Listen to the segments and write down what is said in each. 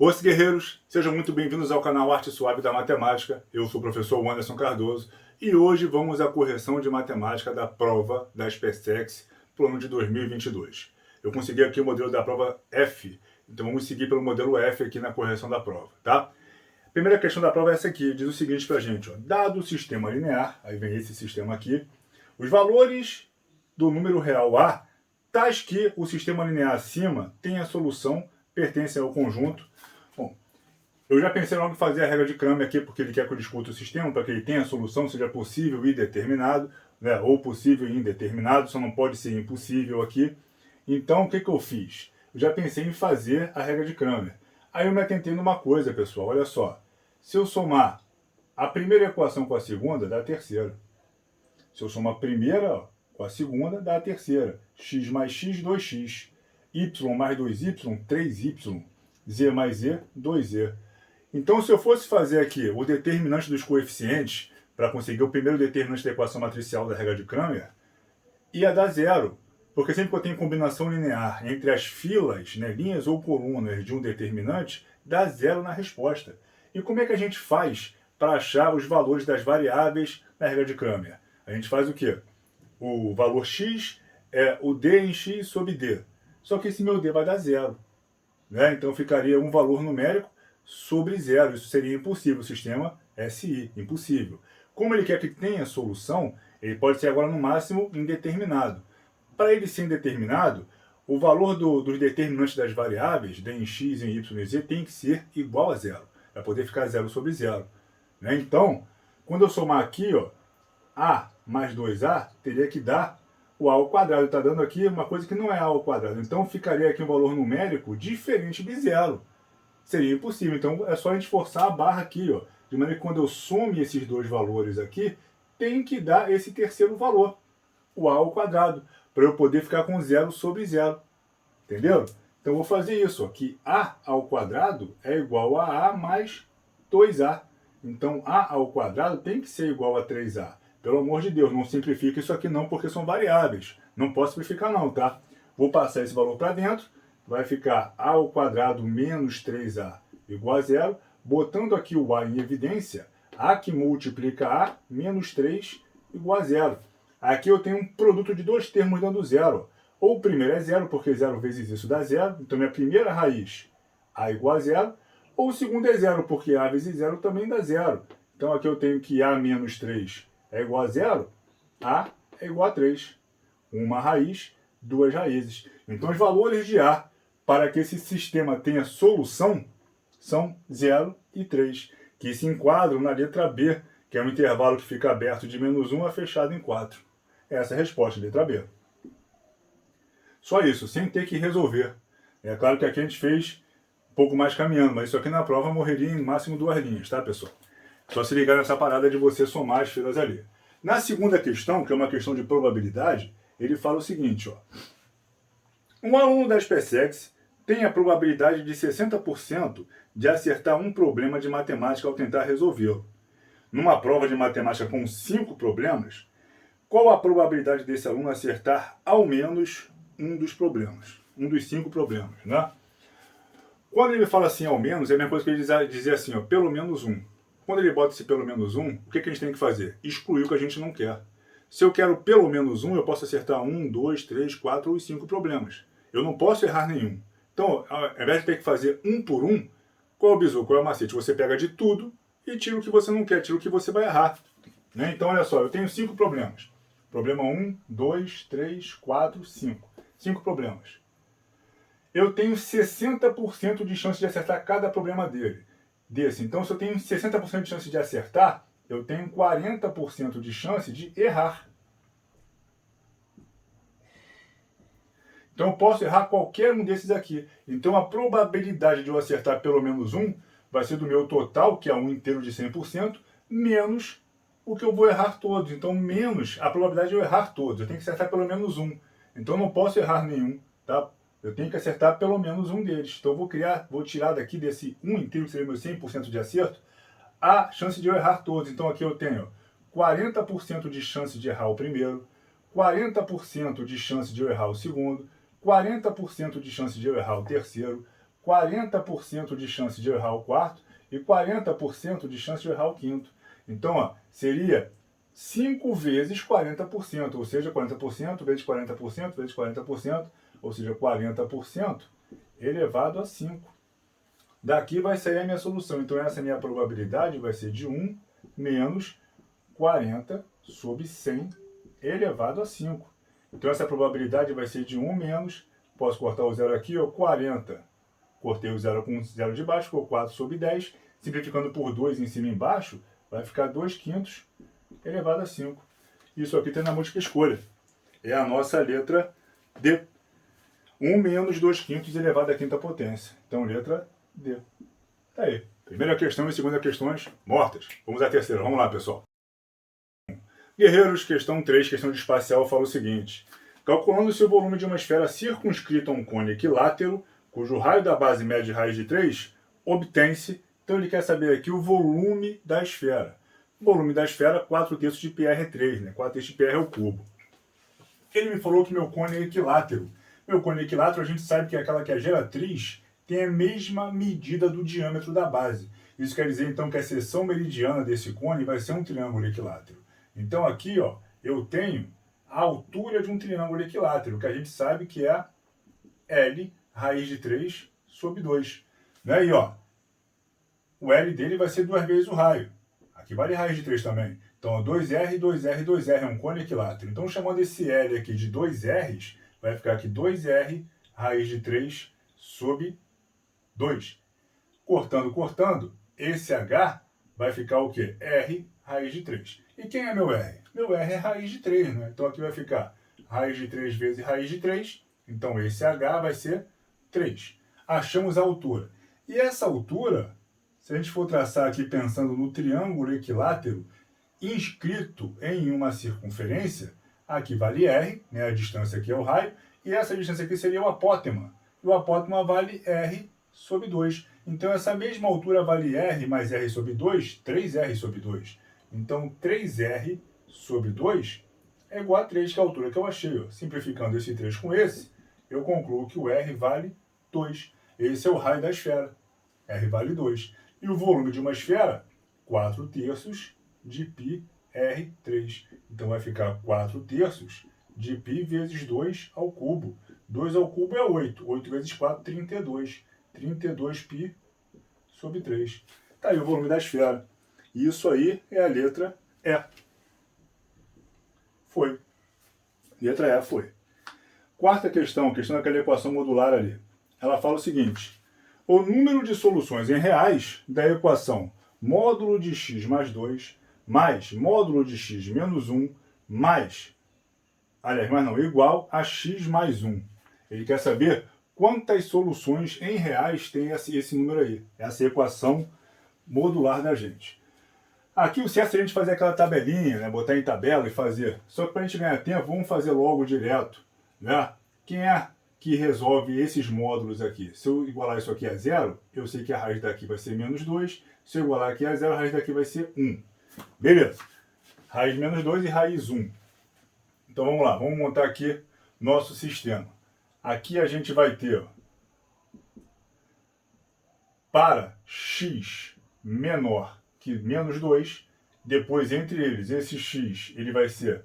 Os guerreiros, sejam muito bem-vindos ao canal Arte Suave da Matemática. Eu sou o professor Anderson Cardoso e hoje vamos à correção de matemática da prova da SpaceX para o ano de 2022. Eu consegui aqui o modelo da prova F, então vamos seguir pelo modelo F aqui na correção da prova, tá? A primeira questão da prova é essa aqui, diz o seguinte pra gente, ó, dado o sistema linear, aí vem esse sistema aqui, os valores do número real A, tais que o sistema linear acima tem a solução, pertence ao conjunto. Bom, eu já pensei logo em fazer a regra de Cramer aqui, porque ele quer que eu discuta o sistema, para que ele tenha a solução, seja possível e determinado, né? Ou possível e indeterminado, só não pode ser impossível aqui. Então, o que eu fiz? Eu já pensei em fazer a regra de Cramer. Aí eu me atentei numa coisa, pessoal, olha só. Se eu somar a primeira equação com a segunda, dá a terceira. Se eu somar a primeira com a segunda, dá a terceira. X mais x, 2x. Y mais 2y, 3y. Z mais z, 2z. Então, se eu fosse fazer aqui o determinante dos coeficientes, para conseguir o primeiro determinante da equação matricial da regra de Cramer, ia dar zero. Porque sempre que eu tenho combinação linear entre as filas, né, linhas ou colunas de um determinante, dá zero na resposta. E como é que a gente faz para achar os valores das variáveis na regra de Cramer? A gente faz o quê? O valor x é o d em x sobre d. Só que esse meu d vai dar zero. Né? Então ficaria um valor numérico sobre zero. Isso seria impossível. O sistema SI, impossível. Como ele quer que tenha solução, ele pode ser agora no máximo indeterminado. Para ele ser indeterminado, o valor dos determinantes das variáveis, d em x, em y e z, tem que ser igual a zero. Para poder ficar zero sobre zero. Né? Então, quando eu somar aqui, ó, a mais 2a, teria que dar o a ao quadrado. Está dando aqui uma coisa que não é a ao quadrado. Então, ficaria aqui um valor numérico diferente de zero. Seria impossível. Então, é só a gente forçar a barra aqui, ó, de maneira que quando eu some esses dois valores aqui, tem que dar esse terceiro valor, o a ao quadrado, para eu poder ficar com zero sobre zero. Entendeu? Então, eu vou fazer isso, ó, que a ao quadrado é igual a a mais 2a. Então, a ao quadrado tem que ser igual a 3a. Pelo amor de Deus, não simplifica isso aqui não, porque são variáveis. Não posso simplificar não, tá? Vou passar esse valor para dentro, vai ficar a ao quadrado menos 3a igual a zero. Botando aqui o a em evidência, a que multiplica a menos 3 igual a zero. Aqui eu tenho um produto de dois termos dando zero. Ou o primeiro é zero, porque 0 vezes isso dá zero. Então, minha primeira raiz, a igual a zero. Ou o segundo é zero, porque a vezes zero também dá zero. Então, aqui eu tenho que a menos 3 é igual a zero. A é igual a 3. Uma raiz, duas raízes. Então, os valores de a para que esse sistema tenha solução são 0 e 3, que se enquadram na letra B, que é um intervalo que fica aberto de menos 1 a fechado em 4. Essa é a resposta, letra B. Só isso, sem ter que resolver. É claro que aqui a gente fez um pouco mais caminhando, mas isso aqui na prova morreria em máximo 2 linhas, tá, pessoal? Só se ligar nessa parada de você somar as filas ali. Na segunda questão, que é uma questão de probabilidade, ele fala o seguinte, ó. Um aluno da SpaceX tem a probabilidade de 60% de acertar um problema de matemática ao tentar resolvê-lo. Numa prova de matemática com 5 problemas, qual a probabilidade desse aluno acertar ao menos um dos problemas? Um dos 5 problemas, né? Quando ele fala assim, ao menos, é a mesma coisa que ele dizer assim, ó, pelo menos um. Quando ele bota esse pelo menos um, o que a gente tem que fazer? Excluir o que a gente não quer. Se eu quero pelo menos um, eu posso acertar 1, 2, 3, 4 ou 5 problemas. Eu não posso errar nenhum. Então, ao invés de ter que fazer um por um, qual é o bizu, qual é o macete? Você pega de tudo e tira o que você não quer, tira o que você vai errar. Né? Então, olha só, eu tenho 5 problemas. Problema 1, 2, 3, 4, 5. 5 problemas. Eu tenho 60% de chance de acertar cada problema desse. Então, se eu tenho 60% de chance de acertar, eu tenho 40% de chance de errar. Então, eu posso errar qualquer um desses aqui. Então, a probabilidade de eu acertar pelo menos um vai ser do meu total, que é 1 inteiro de 100%, menos o que eu vou errar todos. Então, menos a probabilidade de eu errar todos. Eu tenho que acertar pelo menos um. Então, eu não posso errar nenhum, tá? Eu tenho que acertar pelo menos um deles. Então, eu vou tirar daqui desse 1 inteiro, que seria meu 100% de acerto, a chance de eu errar todos. Então, aqui eu tenho 40% de chance de errar o primeiro, 40% de chance de eu errar o segundo, 40% de chance de eu errar o terceiro, 40% de chance de errar o quarto e 40% de chance de errar o quinto. Então, ó, seria 5 vezes 40%, ou seja, 40% vezes 40% vezes 40%, ou seja, 40% elevado a 5. Daqui vai sair a minha solução. Então, essa minha probabilidade vai ser de 1 menos 40 sobre 100 elevado a 5. Então, essa probabilidade vai ser de 1 menos, posso cortar o zero aqui, ó, 40. Cortei o zero com o zero de baixo, ficou 4 sobre 10. Simplificando por 2 em cima e embaixo, vai ficar 2 quintos elevado a 5. Isso aqui tem na múltipla escolha. É a nossa letra D. 1 menos 2 quintos elevado à quinta potência. Então, letra D. Tá aí. Primeira questão e segunda questões mortas. Vamos à terceira. Vamos lá, pessoal. Guerreiros, questão 3, questão de espacial, fala o seguinte. Calculando-se o volume de uma esfera circunscrita a um cone equilátero, cujo raio da base mede raiz de 3, obtém-se. Então, ele quer saber aqui o volume da esfera. O volume da esfera, 4/3 de πr é 3, né? 4/3 de πr é o cubo. Ele me falou que meu cone é equilátero. Meu cone equilátero, a gente sabe que é aquela que é geratriz, tem a mesma medida do diâmetro da base. Isso quer dizer, então, que a seção meridiana desse cone vai ser um triângulo equilátero. Então, aqui, ó, eu tenho a altura de um triângulo equilátero, que a gente sabe que é L raiz de 3 sobre 2. E aí, ó, o L dele vai ser 2 vezes o raio. Aqui vale raiz de 3 também. Então, 2R, 2R, 2R é um cone equilátero. Então, chamando esse L aqui de 2Rs, vai ficar aqui 2R raiz de 3 sobre 2. Cortando, esse H vai ficar o quê? R raiz de 3. E quem é meu R? Meu R é raiz de 3, né? Então, aqui vai ficar raiz de 3 vezes raiz de 3. Então, esse H vai ser 3. Achamos a altura. E essa altura, se a gente for traçar aqui pensando no triângulo equilátero inscrito em uma circunferência, aqui vale R, né? A distância aqui é o raio, e essa distância aqui seria o apótema. E o apótema vale R sobre 2. Então, essa mesma altura vale R mais R sobre 2, 3R sobre 2. Então, 3R sobre 2 é igual a 3, que é a altura que eu achei. Ó. Simplificando esse 3 com esse, eu concluo que o R vale 2. Esse é o raio da esfera. R vale 2. E o volume de uma esfera? 4/3 de π R3. Então, vai ficar 4/3 de π vezes 2 ao cubo. 2 ao cubo é 8. 8 vezes 4, 32. 32π sobre 3. Tá aí o volume da esfera. E isso aí é a letra E. Foi. Letra E foi. Quarta questão daquela equação modular ali. Ela fala o seguinte. O número de soluções em reais da equação módulo de x mais 2 mais módulo de x menos 1 igual a x mais 1. Ele quer saber quantas soluções em reais tem esse número aí. Essa equação modular da gente. Aqui o certo é a gente fazer aquela tabelinha, né? Botar em tabela e fazer. Só que para a gente ganhar tempo, vamos fazer logo direto. Né? Quem é que resolve esses módulos aqui? Se eu igualar isso aqui a 0, eu sei que a raiz daqui vai ser menos 2. Se eu igualar aqui a 0, a raiz daqui vai ser 1. Beleza. Raiz menos 2 e raiz 1. Então vamos lá, vamos montar aqui nosso sistema. Aqui a gente vai ter, para x menor que menos 2, depois entre eles, esse x ele vai ser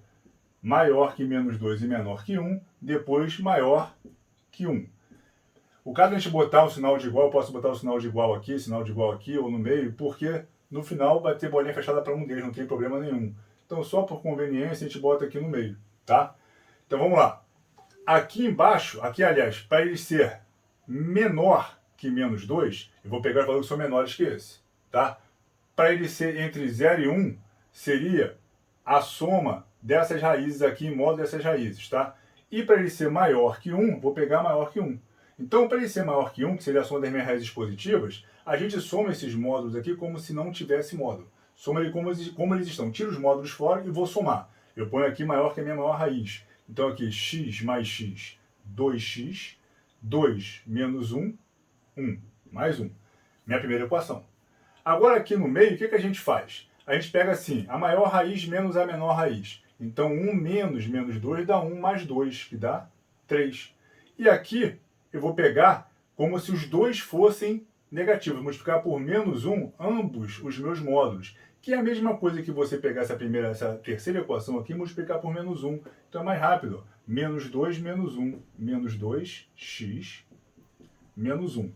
maior que menos 2 e menor que 1, depois maior que 1. O caso de a gente botar um sinal de igual, eu posso botar o sinal de igual aqui ou no meio, porque no final vai ter bolinha fechada para um deles, não tem problema nenhum. Então só por conveniência a gente bota aqui no meio, tá? Então vamos lá. Aqui embaixo, aliás, para ele ser menor que menos 2, eu vou pegar os valores que são menores que esse, tá? Para ele ser entre 0 e 1, seria a soma dessas raízes aqui em modo dessas raízes, tá? E para ele ser maior que 1, vou pegar maior que 1. Então, para ele ser maior que 1, que seria a soma das minhas raízes positivas, a gente soma esses módulos aqui como se não tivesse módulo. Soma ele como eles estão. Tiro os módulos fora e vou somar. Eu ponho aqui maior que a minha maior raiz. Então, aqui, x mais x, 2x, 2 menos 1, 1, mais 1. Minha primeira equação. Agora, aqui no meio, o que a gente faz? A gente pega assim, a maior raiz menos a menor raiz. Então, 1 menos 2 dá 1 mais 2, que dá 3. E aqui, eu vou pegar como se os dois fossem negativos. Multiplicar por menos 1 ambos os meus módulos. Que é a mesma coisa que você pegar essa terceira equação aqui e multiplicar por menos 1. Então é mais rápido. Menos 2 menos 1. Menos 2x menos 1.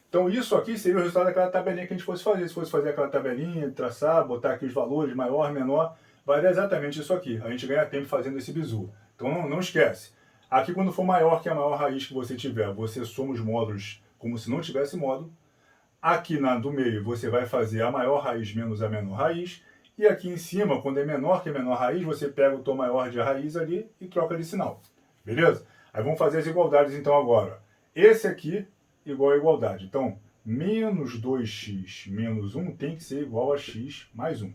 Então isso aqui seria o resultado daquela tabelinha que a gente fosse fazer. Se fosse fazer aquela tabelinha, traçar, botar aqui os valores, maior, menor, vai dar exatamente isso aqui. A gente ganha tempo fazendo esse bizu. Então não esquece. Aqui quando for maior que a maior raiz que você tiver, você soma os módulos como se não tivesse módulo. Aqui do meio você vai fazer a maior raiz menos a menor raiz. E aqui em cima, quando é menor que a menor raiz, você pega o tom maior de raiz ali e troca de sinal. Beleza? Aí vamos fazer as igualdades então agora. Esse aqui igual a igualdade. Então, menos 2x menos 1 tem que ser igual a x mais 1.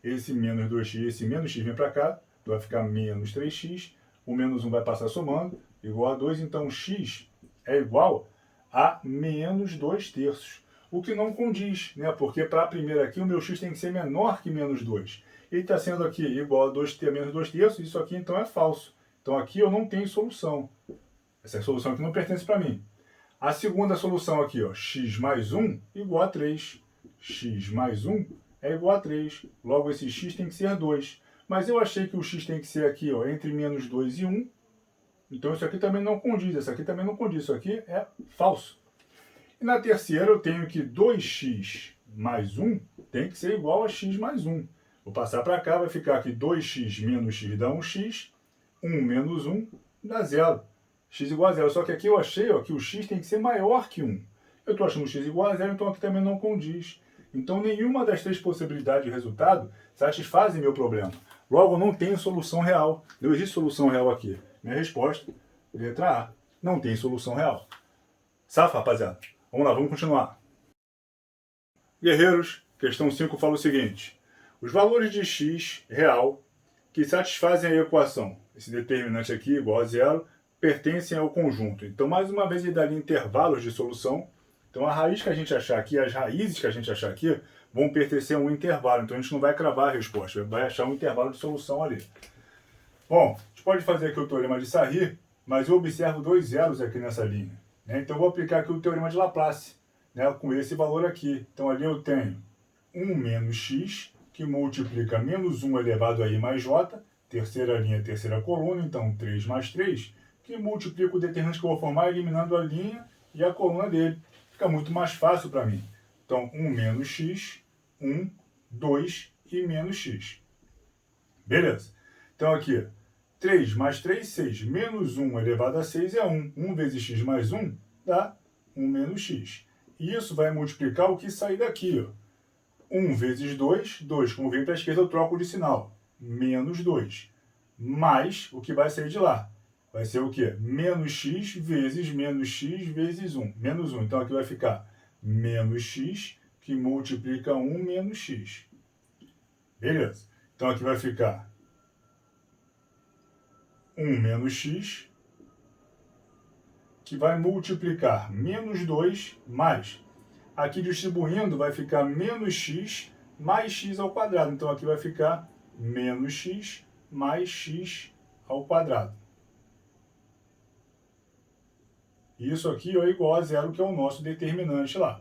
Esse menos 2x, esse menos x vem para cá, então vai ficar menos 3x. O menos 1 vai passar somando, igual a 2. Então, x é igual a menos 2 terços. O que não condiz, né? Porque para a primeira aqui, o meu x tem que ser menor que menos 2. Ele está sendo aqui igual a menos 2 terços, isso aqui então é falso. Então, aqui eu não tenho solução. Essa solução aqui não pertence para mim. A segunda solução aqui, ó, x mais 1 igual a 3. X mais 1 é igual a 3. Logo, esse x tem que ser 2. Mas eu achei que o x tem que ser aqui, ó, entre menos 2 e 1. Então, isso aqui também não condiz. Isso aqui também não condiz. Isso aqui é falso. E na terceira, eu tenho que 2x mais 1 tem que ser igual a x mais 1. Vou passar para cá, vai ficar aqui 2x menos x dá 1x. 1 menos 1 dá 0. X igual a 0. Só que aqui eu achei ó, que o x tem que ser maior que 1. Eu estou achando x igual a 0, então aqui também não condiz. Então nenhuma das três possibilidades de resultado satisfazem meu problema. Logo, não tem solução real. Não existe solução real aqui. Minha resposta, letra A. Não tem solução real. Safa, rapaziada? Vamos lá, vamos continuar. Guerreiros, questão 5 fala o seguinte. Os valores de x real que satisfazem a equação, esse determinante aqui igual a 0, pertencem ao conjunto. Então, mais uma vez, ele dá ali intervalos de solução. Então, a raiz que a gente achar aqui, as raízes que a gente achar aqui, vão pertencer a um intervalo. Então, a gente não vai cravar a resposta, vai achar um intervalo de solução ali. Bom, a gente pode fazer aqui o teorema de Sarri, mas eu observo 2 zeros aqui nessa linha. Né? Então, eu vou aplicar aqui o teorema de Laplace, né, com esse valor aqui. Então, ali eu tenho 1 menos x, que multiplica menos 1 elevado a i mais j, terceira linha, terceira coluna, então 3 mais 3, que multiplica o determinante que eu vou formar eliminando a linha e a coluna dele. Fica muito mais fácil para mim. Então, 1 menos x, 1, 2 e menos x. Beleza. Então, aqui, 3 mais 3, 6. Menos 1 elevado a 6 é 1. 1 vezes x mais 1 dá 1 menos x. E isso vai multiplicar o que sair daqui. Ó. 1 vezes 2, 2. Como vem para a esquerda, eu troco de sinal. Menos 2. Mais o que vai sair de lá. Vai ser o quê? Menos x vezes menos x vezes 1. Menos 1. Então, aqui vai ficar menos x, que multiplica 1 menos x. Beleza. Então, aqui vai ficar 1 menos x, que vai multiplicar menos 2 mais. Aqui distribuindo vai ficar menos x mais x ao quadrado. Então, aqui vai ficar menos x mais x ao quadrado. Isso aqui é igual a 0, que é o nosso determinante lá.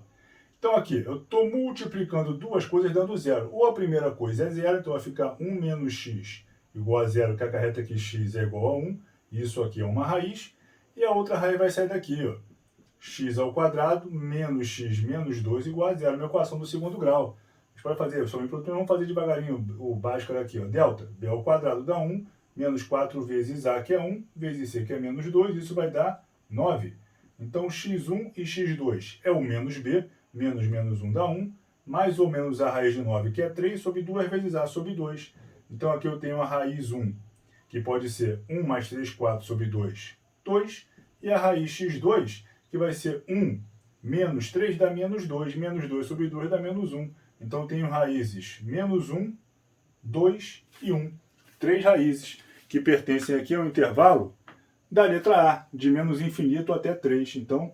Então, aqui, eu estou multiplicando duas coisas dando 0. Ou a primeira coisa é 0, então vai ficar 1 menos x igual a 0, que acarreta que x é igual a 1. Isso aqui é uma raiz. E a outra raiz vai sair daqui, ó. X ao quadrado menos x menos 2 igual a 0. Minha equação do segundo grau. A gente pode fazer, vamos fazer devagarinho o básico aqui, ó. Delta, b ao quadrado dá 1, menos 4 vezes a, que é 1, vezes c, que é menos 2, isso vai dar 9. Então, x1 e x2 é o menos b, menos menos 1 dá 1, mais ou menos a raiz de 9, que é 3, sobre 2 vezes a sobre 2. Então, aqui eu tenho a raiz 1, que pode ser 1 mais 3, 4 sobre 2, 2. E a raiz x2, que vai ser 1 menos 3 dá menos 2, menos 2 sobre 2 dá menos 1. Então, eu tenho raízes menos 1, 2 e 1. 3 raízes que pertencem aqui ao intervalo da letra A, de menos infinito até 3. Então,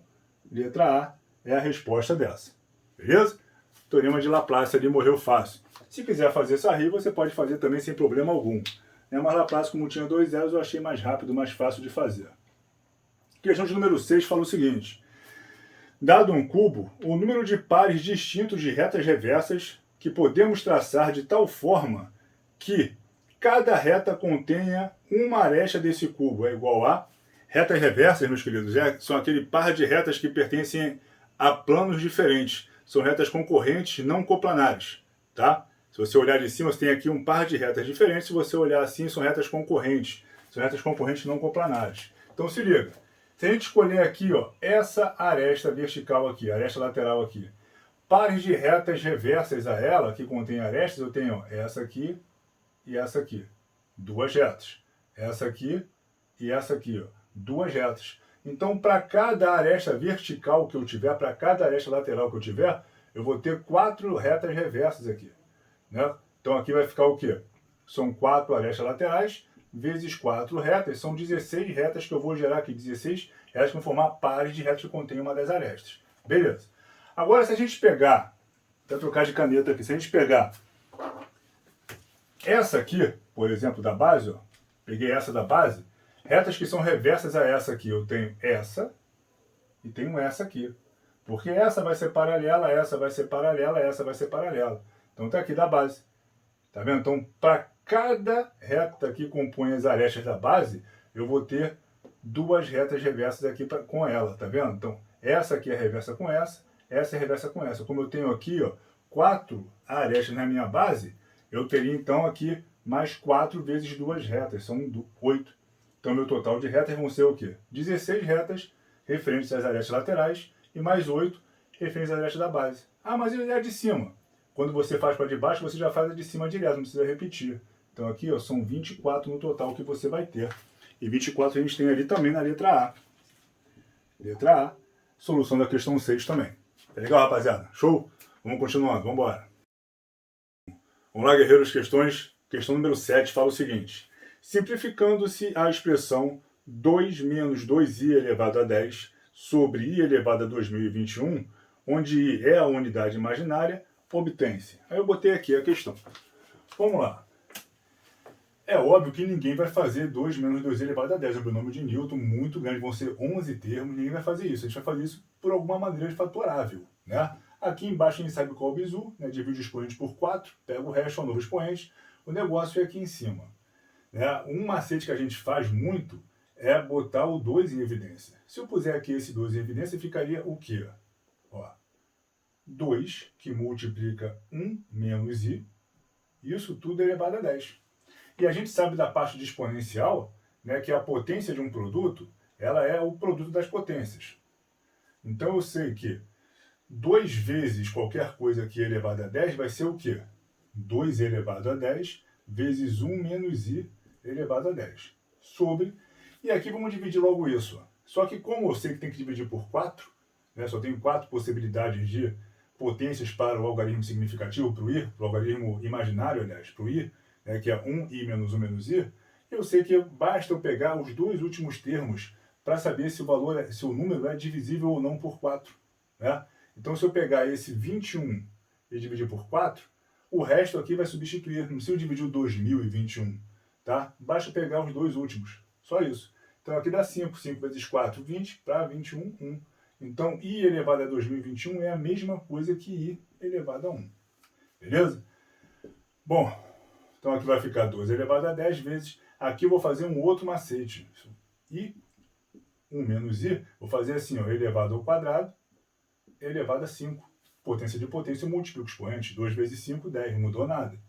letra A é a resposta dessa. Beleza? O teorema de Laplace ali morreu fácil. Se quiser fazer Sarri, você pode fazer também sem problema algum. Mas Laplace, como tinha 2 zeros, eu achei mais rápido, mais fácil de fazer. Questão de número 6 fala o seguinte. Dado um cubo, o número de pares distintos de retas reversas que podemos traçar de tal forma que cada reta contenha uma aresta desse cubo é igual a... Retas reversas, meus queridos, são aquele par de retas que pertencem a planos diferentes. São retas concorrentes não coplanares, tá? Se você olhar de cima, você tem aqui um par de retas diferentes. Se você olhar assim, são retas concorrentes. São retas concorrentes não coplanares. Então se liga. Se a gente escolher aqui, ó, essa aresta vertical aqui, aresta lateral aqui, pares de retas reversas a ela, que contém arestas, eu tenho, ó, essa aqui e essa aqui. Duas retas. Essa aqui e essa aqui, ó, duas retas. Então, para cada aresta vertical que eu tiver, para cada aresta lateral que eu tiver, eu vou ter 4 retas reversas aqui, né? Então, aqui vai ficar o quê? São 4 arestas laterais vezes 4 retas. São 16 retas que eu vou gerar aqui. 16 retas que vão formar pares de retas que contêm uma das arestas. Beleza. Agora, se a gente pegar, vou trocar de caneta aqui, se a gente pegar essa aqui, por exemplo, da base, ó, peguei essa da base, retas que são reversas a essa aqui, eu tenho essa e tenho essa aqui. Porque essa vai ser paralela, essa vai ser paralela, essa vai ser paralela. Então tá aqui da base. Tá vendo? Então, para cada reta que compõe as arestas da base, eu vou ter duas retas reversas aqui com ela, tá vendo? Então, essa aqui é reversa com essa é reversa com essa. Como eu tenho aqui, ó, 4 arestas na minha base, eu teria então aqui mais 4 vezes duas retas, são 8. Então, meu total de retas vão ser o quê? 16 retas referentes às arestas laterais e mais 8 referentes às arestas da base. Ah, mas ele é de cima. Quando você faz para de baixo, você já faz a de cima direto, não precisa repetir. Então aqui, ó, são 24 no total que você vai ter. E 24 a gente tem ali também na letra A. Letra A, solução da questão 6 também. Tá legal, rapaziada? Show? Vamos continuando, vamos embora. Vamos lá, guerreiros, questões. Questão número 7 fala o seguinte. Simplificando-se a expressão 2 menos 2i elevado a 10 sobre i elevado a 2021, onde i é a unidade imaginária, obtém-se. Aí eu botei aqui a questão. Vamos lá. É óbvio que ninguém vai fazer 2 menos 2i elevado a 10. É um binômio de Newton muito grande, vão ser 11 termos, ninguém vai fazer isso. A gente vai fazer isso por alguma maneira de fatorável, né? Aqui embaixo a gente sabe qual é o bizu, né? Divide o expoente por 4, pega o resto, é um novo expoente. O negócio é aqui em cima. Né? Um macete que a gente faz muito é botar o 2 em evidência. Se eu puser aqui esse 2 em evidência, ficaria o quê? Ó, 2 que multiplica 1 menos i, isso tudo elevado a 10. E a gente sabe da parte de exponencial, né, que a potência de um produto, ela é o produto das potências. Então eu sei que 2 vezes qualquer coisa aqui elevado a 10 vai ser o quê? 2 elevado a 10 vezes 1 menos i elevado a 10. Sobre, e aqui vamos dividir logo isso. Ó. Só que como eu sei que tem que dividir por 4, né, só tenho 4 possibilidades de potências para o algarismo significativo, para o i, para o algarismo imaginário, aliás, para o i, né, que é 1i menos 1 menos i, eu sei que basta eu pegar os dois últimos termos para saber se o valor, se o número é divisível ou não por 4. Né? Então, se eu pegar esse 21 e dividir por 4, o resto aqui vai substituir. Não precisa dividir o 2021. Tá? Basta pegar os dois últimos. Só isso. Então, aqui dá 5. 5 vezes 4, 20. Para 21, 1. Então, i elevado a 2021 é a mesma coisa que i elevado a 1. Beleza? Bom, então aqui vai ficar 2 elevado a 10 vezes. Aqui eu vou fazer um outro macete. I, 1 menos i, vou fazer assim, ó, elevado ao quadrado, elevado a 5. Potência de potência, eu multiplico o expoente. 2 vezes 5, 10. Não mudou nada.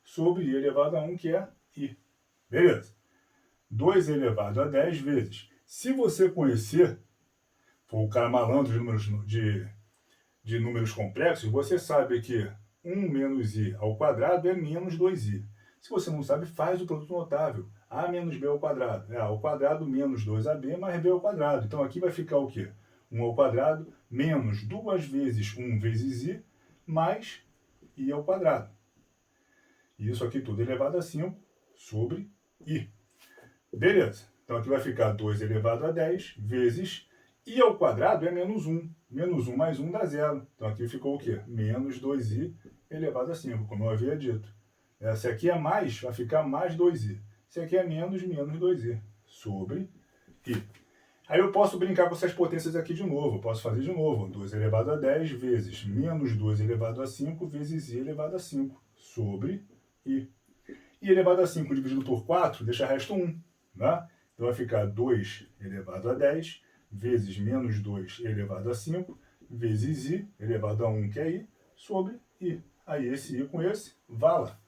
Sobre i elevado a 1, que é i. Beleza? 2 elevado a 10 vezes. Se você conhecer, for o cara malandro de números complexos, você sabe que 1 menos i ao quadrado é menos 2i. Se você não sabe, faz o produto notável. A menos b ao quadrado. É a ao quadrado menos 2ab mais b ao quadrado. Então aqui vai ficar o quê? 1 ao quadrado menos 2 vezes 1 vezes i mais i ao quadrado. E isso aqui tudo elevado a 5 sobre i. Beleza. Então aqui vai ficar 2 elevado a 10 vezes i ao quadrado é menos 1. Menos 1 mais 1 dá 0. Então aqui ficou o quê? Menos 2i elevado a 5, como eu havia dito. Se aqui é mais, vai ficar mais 2i. Se aqui é menos, menos 2i. Sobre i. Aí eu posso brincar com essas potências aqui de novo. Eu posso fazer de novo. 2 elevado a 10 vezes menos 2 elevado a 5 vezes i elevado a 5 sobre i. I elevado a 5 dividido por 4 deixa resto 1. Né? Então vai ficar 2 elevado a 10 vezes menos 2 elevado a 5 vezes i elevado a 1, que é i, sobre i. Aí esse i com esse, vala.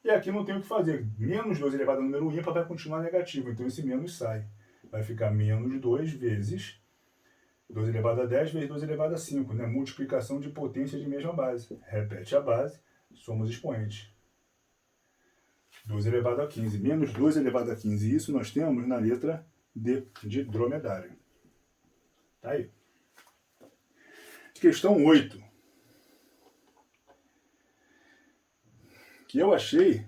E aqui não tem o que fazer. Menos 2 elevado a número ímpar vai continuar negativo. Então esse menos sai. Vai ficar menos 2 vezes 2 elevado a 10 vezes 2 elevado a 5. Né? Multiplicação de potência de mesma base. Repete a base, somos expoentes. 2 elevado a 15. Menos 2 elevado a 15. Isso nós temos na letra D, de dromedário. Tá aí. Questão 8. Que eu achei,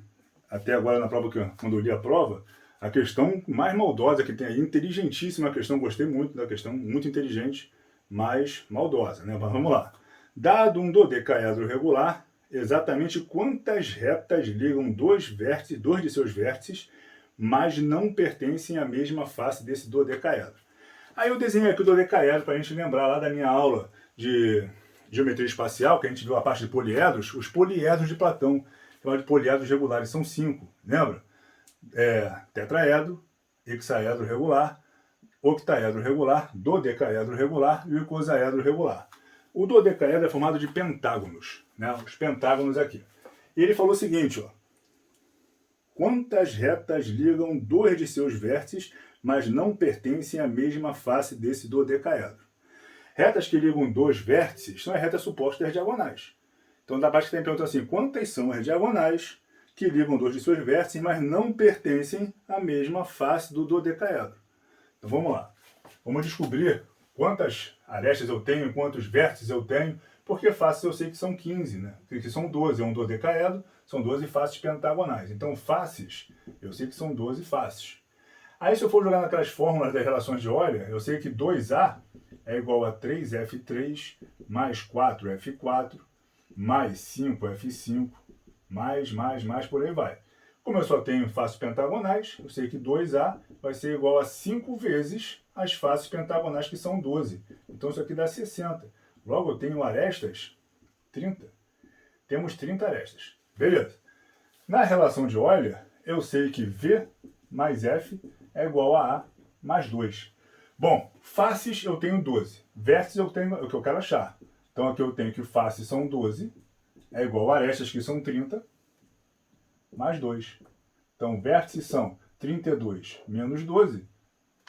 até agora na prova, quando eu li a prova, a questão mais maldosa que tem aí, inteligentíssima a questão, gostei muito da questão, muito inteligente, mas maldosa, né? Mas vamos lá. Dado um dodecaedro regular, exatamente quantas retas ligam dois de seus vértices, mas não pertencem à mesma face desse dodecaedro? Aí eu desenhei aqui o dodecaedro para a gente lembrar lá da minha aula de geometria espacial, que a gente viu a parte de poliedros, os poliedros de Platão, chamado de poliedros regulares, são 5, lembra? Tetraedro, hexaedro regular, octaedro regular, dodecaedro regular e o icosaedro regular. O dodecaedro é formado de pentágonos, né? Os pentágonos aqui. E ele falou o seguinte, ó, quantas retas ligam dois de seus vértices, mas não pertencem à mesma face desse dodecaedro? Retas que ligam dois vértices são as retas supostas das diagonais. Então, da base que tem perguntado assim, quantas são as diagonais que ligam dois de seus vértices, mas não pertencem à mesma face do dodecaedro? Então, vamos lá. Vamos descobrir quantas arestas eu tenho, quantos vértices eu tenho, porque faces eu sei que são 15, né? Que são 12, é um dodecaedro, são 12 faces pentagonais. Então, faces, eu sei que são 12 faces. Aí, se eu for jogar naquelas fórmulas das relações de Euler, eu sei que 2A é igual a 3F3 mais 4F4 mais 5F5 mais, por aí vai. Como eu só tenho faces pentagonais, eu sei que 2A vai ser igual a 5 vezes as faces pentagonais, que são 12. Então, isso aqui dá 60. Logo, eu tenho arestas 30. Temos 30 arestas. Beleza. Na relação de Euler, eu sei que V mais F é igual a A mais 2. Bom, faces eu tenho 12. Vértices eu tenho o que eu quero achar. Então, aqui eu tenho que faces são 12, é igual a arestas, que são 30, mais 2. Então, vértices são 32 menos 12,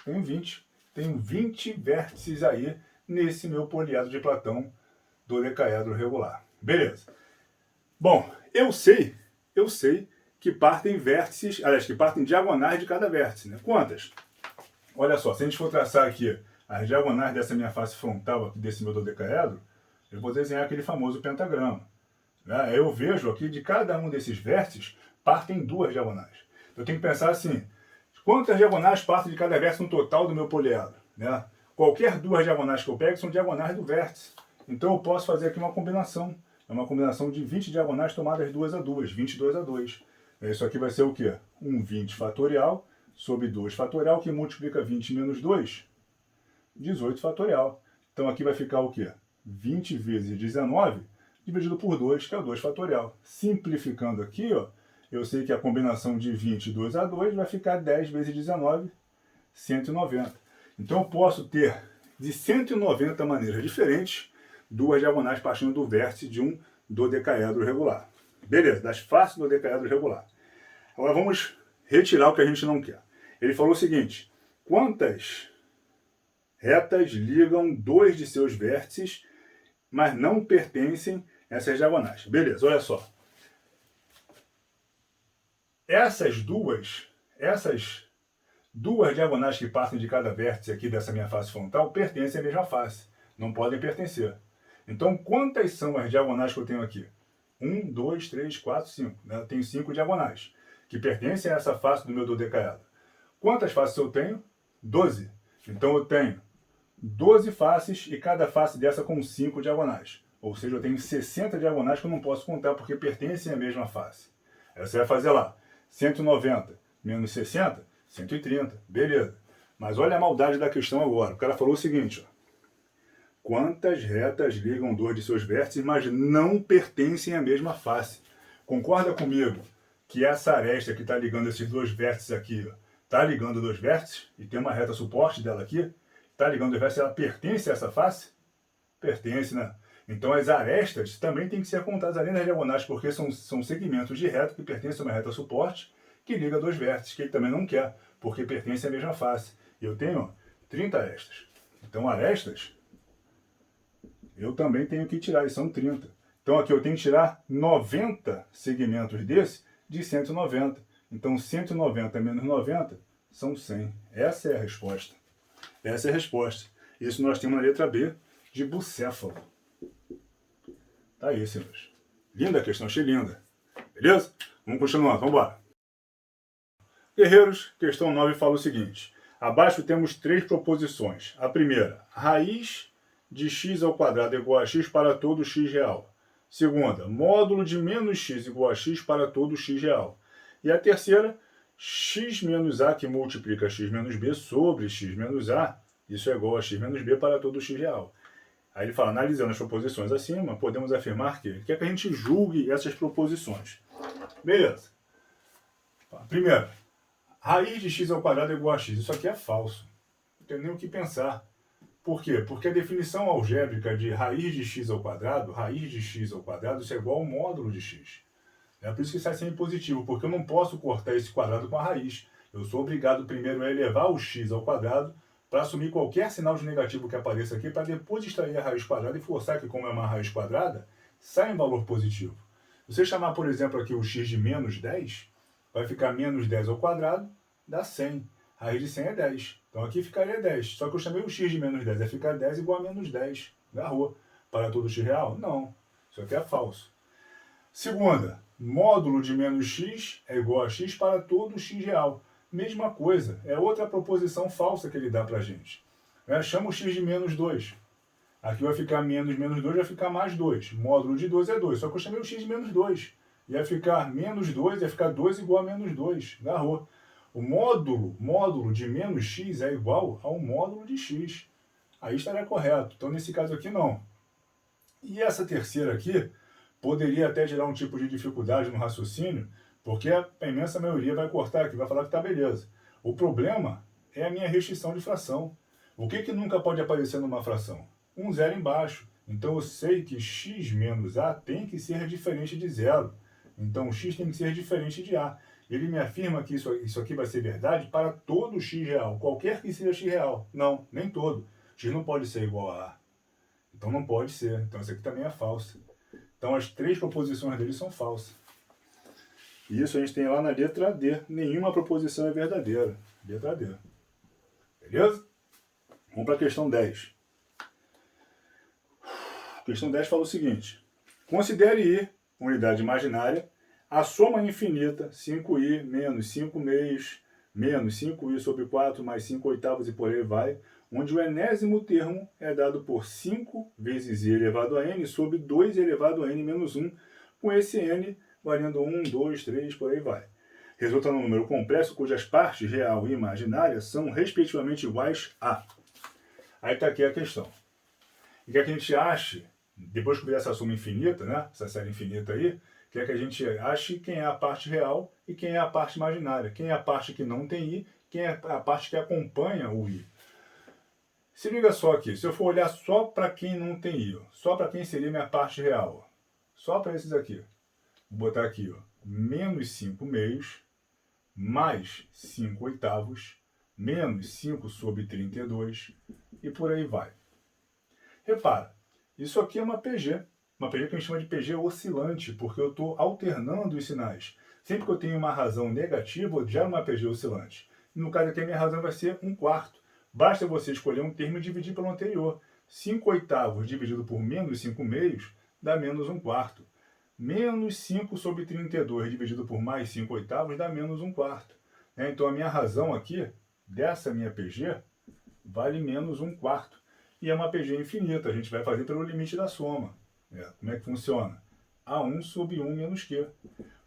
tenho 20. Tenho 20 vértices aí nesse meu poliedro de Platão, dodecaedro regular. Beleza. Bom, eu sei que partem vértices, aliás, que partem diagonais de cada vértice, né? Quantas? Olha só, se a gente for traçar aqui as diagonais dessa minha face frontal, aqui desse meu dodecaedro, eu vou desenhar aquele famoso pentagrama. Eu vejo aqui, de cada um desses vértices, partem duas diagonais. Eu tenho que pensar assim, quantas diagonais partem de cada vértice no total do meu poliedro? Né? Qualquer duas diagonais que eu pego são diagonais do vértice. Então eu posso fazer aqui uma combinação. É uma combinação de 20 diagonais tomadas 2 a 2, 22 a 2. Isso aqui vai ser o quê? Um 20 fatorial sobre 2 fatorial, que multiplica 20 menos 2, 18 fatorial. Então aqui vai ficar o quê? 20 vezes 19 dividido por 2, que é o 2 fatorial. Simplificando aqui, ó, eu sei que a combinação de 20 e 2 a 2 vai ficar 10 vezes 19, 190. Então eu posso ter de 190 maneiras diferentes duas diagonais partindo do vértice de um dodecaedro regular. Beleza, das faces do dodecaedro regular. Agora vamos retirar o que a gente não quer. Ele falou o seguinte, quantas retas ligam dois de seus vértices, mas não pertencem a essas diagonais? Beleza, olha só. Essas duas diagonais que partem de cada vértice aqui dessa minha face frontal pertencem à mesma face. Não podem pertencer. Então, quantas são as diagonais que eu tenho aqui? 1, 2, 3, 4, 5. Né? Eu tenho 5 diagonais que pertencem a essa face do meu dodecaedro. Quantas faces eu tenho? 12. Então, eu tenho 12 faces e cada face dessa com 5 diagonais. Ou seja, eu tenho 60 diagonais que eu não posso contar porque pertencem à mesma face. Aí você vai fazer lá, 190 menos 60, 130. Beleza. Mas olha a maldade da questão agora. O cara falou o seguinte, ó. Quantas retas ligam dois de seus vértices, mas não pertencem à mesma face? Concorda comigo que essa aresta que está ligando esses dois vértices aqui, está ligando dois vértices, e tem uma reta suporte dela aqui, está ligando dois vértices, ela pertence a essa face? Pertence, né? Então as arestas também têm que ser contadas além das diagonais, porque são segmentos de reta que pertencem a uma reta suporte que liga dois vértices, que ele também não quer, porque pertence à mesma face. E eu tenho, ó, 30 arestas. Então arestas eu também tenho que tirar, e são 30. Então aqui eu tenho que tirar 90 segmentos desse de 190. Então 190 menos 90 são 100. Essa é a resposta. Essa é a resposta. Isso nós temos na letra B de bucéfalo. Tá aí, senhores. Linda a questão, achei linda. Beleza? Vamos continuar, vamos embora. Guerreiros, questão 9 fala o seguinte. Abaixo temos três proposições. A primeira, raiz de x ao quadrado igual a x para todo x real. Segunda, módulo de menos x igual a x para todo x real. E a terceira, x menos a que multiplica x menos b sobre x menos a, isso é igual a x menos b para todo x real. Aí ele fala, analisando as proposições acima, podemos afirmar que ele quer que a gente julgue essas proposições. Beleza. Primeiro, raiz de x ao quadrado é igual a x. Isso aqui é falso. Não tem nem o que pensar. Por quê? Porque a definição algébrica de raiz de x ao quadrado, isso é igual ao módulo de x. É por isso que isso é sempre positivo, porque eu não posso cortar esse quadrado com a raiz. Eu sou obrigado primeiro a elevar o x ao quadrado para assumir qualquer sinal de negativo que apareça aqui, para depois extrair a raiz quadrada e forçar que, como é uma raiz quadrada, saia um valor positivo. Se você chamar, por exemplo, aqui o x de menos 10, vai ficar menos 10 ao quadrado, dá 100. Raiz de 100 é 10. Então aqui ficaria 10. Só que eu chamei o x de menos 10. Vai ficar 10 igual a menos 10. Agarrou. Para todo x real? Não. Isso aqui é falso. Segunda, módulo de menos x é igual a x para todo x real. Mesma coisa. É outra proposição falsa que ele dá para a gente. Chama o x de menos 2. Aqui vai ficar menos 2, vai ficar mais 2. Módulo de 2 é 2. Só que eu chamei o x de menos 2. Ia ficar menos 2, ia ficar 2 igual a menos 2. Agarrou. O módulo de menos x é igual ao módulo de x. Aí estaria correto. Então, nesse caso aqui, não. E essa terceira aqui poderia até gerar um tipo de dificuldade no raciocínio, porque a imensa maioria vai cortar aqui, vai falar que está beleza. O problema é a minha restrição de fração. O que nunca pode aparecer numa fração? Um zero embaixo. Então, eu sei que x menos a tem que ser diferente de zero. Então, x tem que ser diferente de a. Ele me afirma que isso aqui vai ser verdade para todo x real, qualquer que seja x real. Não, nem todo. X não pode ser igual a A. Então não pode ser. Então isso aqui também é falso. Então as três proposições dele são falsas. E isso a gente tem lá na letra D. Nenhuma proposição é verdadeira. Letra D. Beleza? Vamos para a questão 10. Questão 10 fala o seguinte. Considere I, unidade imaginária, a soma infinita, 5i menos 5 meios, menos 5i sobre 4 mais 5 oitavos e por aí vai, onde o enésimo termo é dado por 5 vezes i elevado a n sobre 2 elevado a n menos 1, com esse n valendo 1, 2, 3, por aí vai. Resulta num número complexo cujas partes real e imaginária são respectivamente iguais a. Aí está aqui a questão. E quer que a gente ache, depois que vier essa soma infinita, né, essa série infinita aí, quer que a gente ache quem é a parte real e quem é a parte imaginária. Quem é a parte que não tem i, quem é a parte que acompanha o i. Se liga só aqui, se eu for olhar só para quem não tem i, só para quem seria minha parte real, só para esses aqui, vou botar aqui, menos 5 meios, mais 5 oitavos, menos 5 sobre 32, e por aí vai. Repara, isso aqui é uma PG. Uma PG que a gente chama de PG oscilante, porque eu estou alternando os sinais. Sempre que eu tenho uma razão negativa, eu gero uma PG oscilante. No caso aqui, a minha razão vai ser 1/4. Basta você escolher um termo e dividir pelo anterior. 5 oitavos dividido por menos 5 meios dá menos 1/4. Menos 5 sobre 32 dividido por mais 5 oitavos dá menos 1/4. Então a minha razão aqui, dessa minha PG, vale menos 1/4. E é uma PG infinita, a gente vai fazer pelo limite da soma. Como é que funciona? A1 sobre 1 menos Q.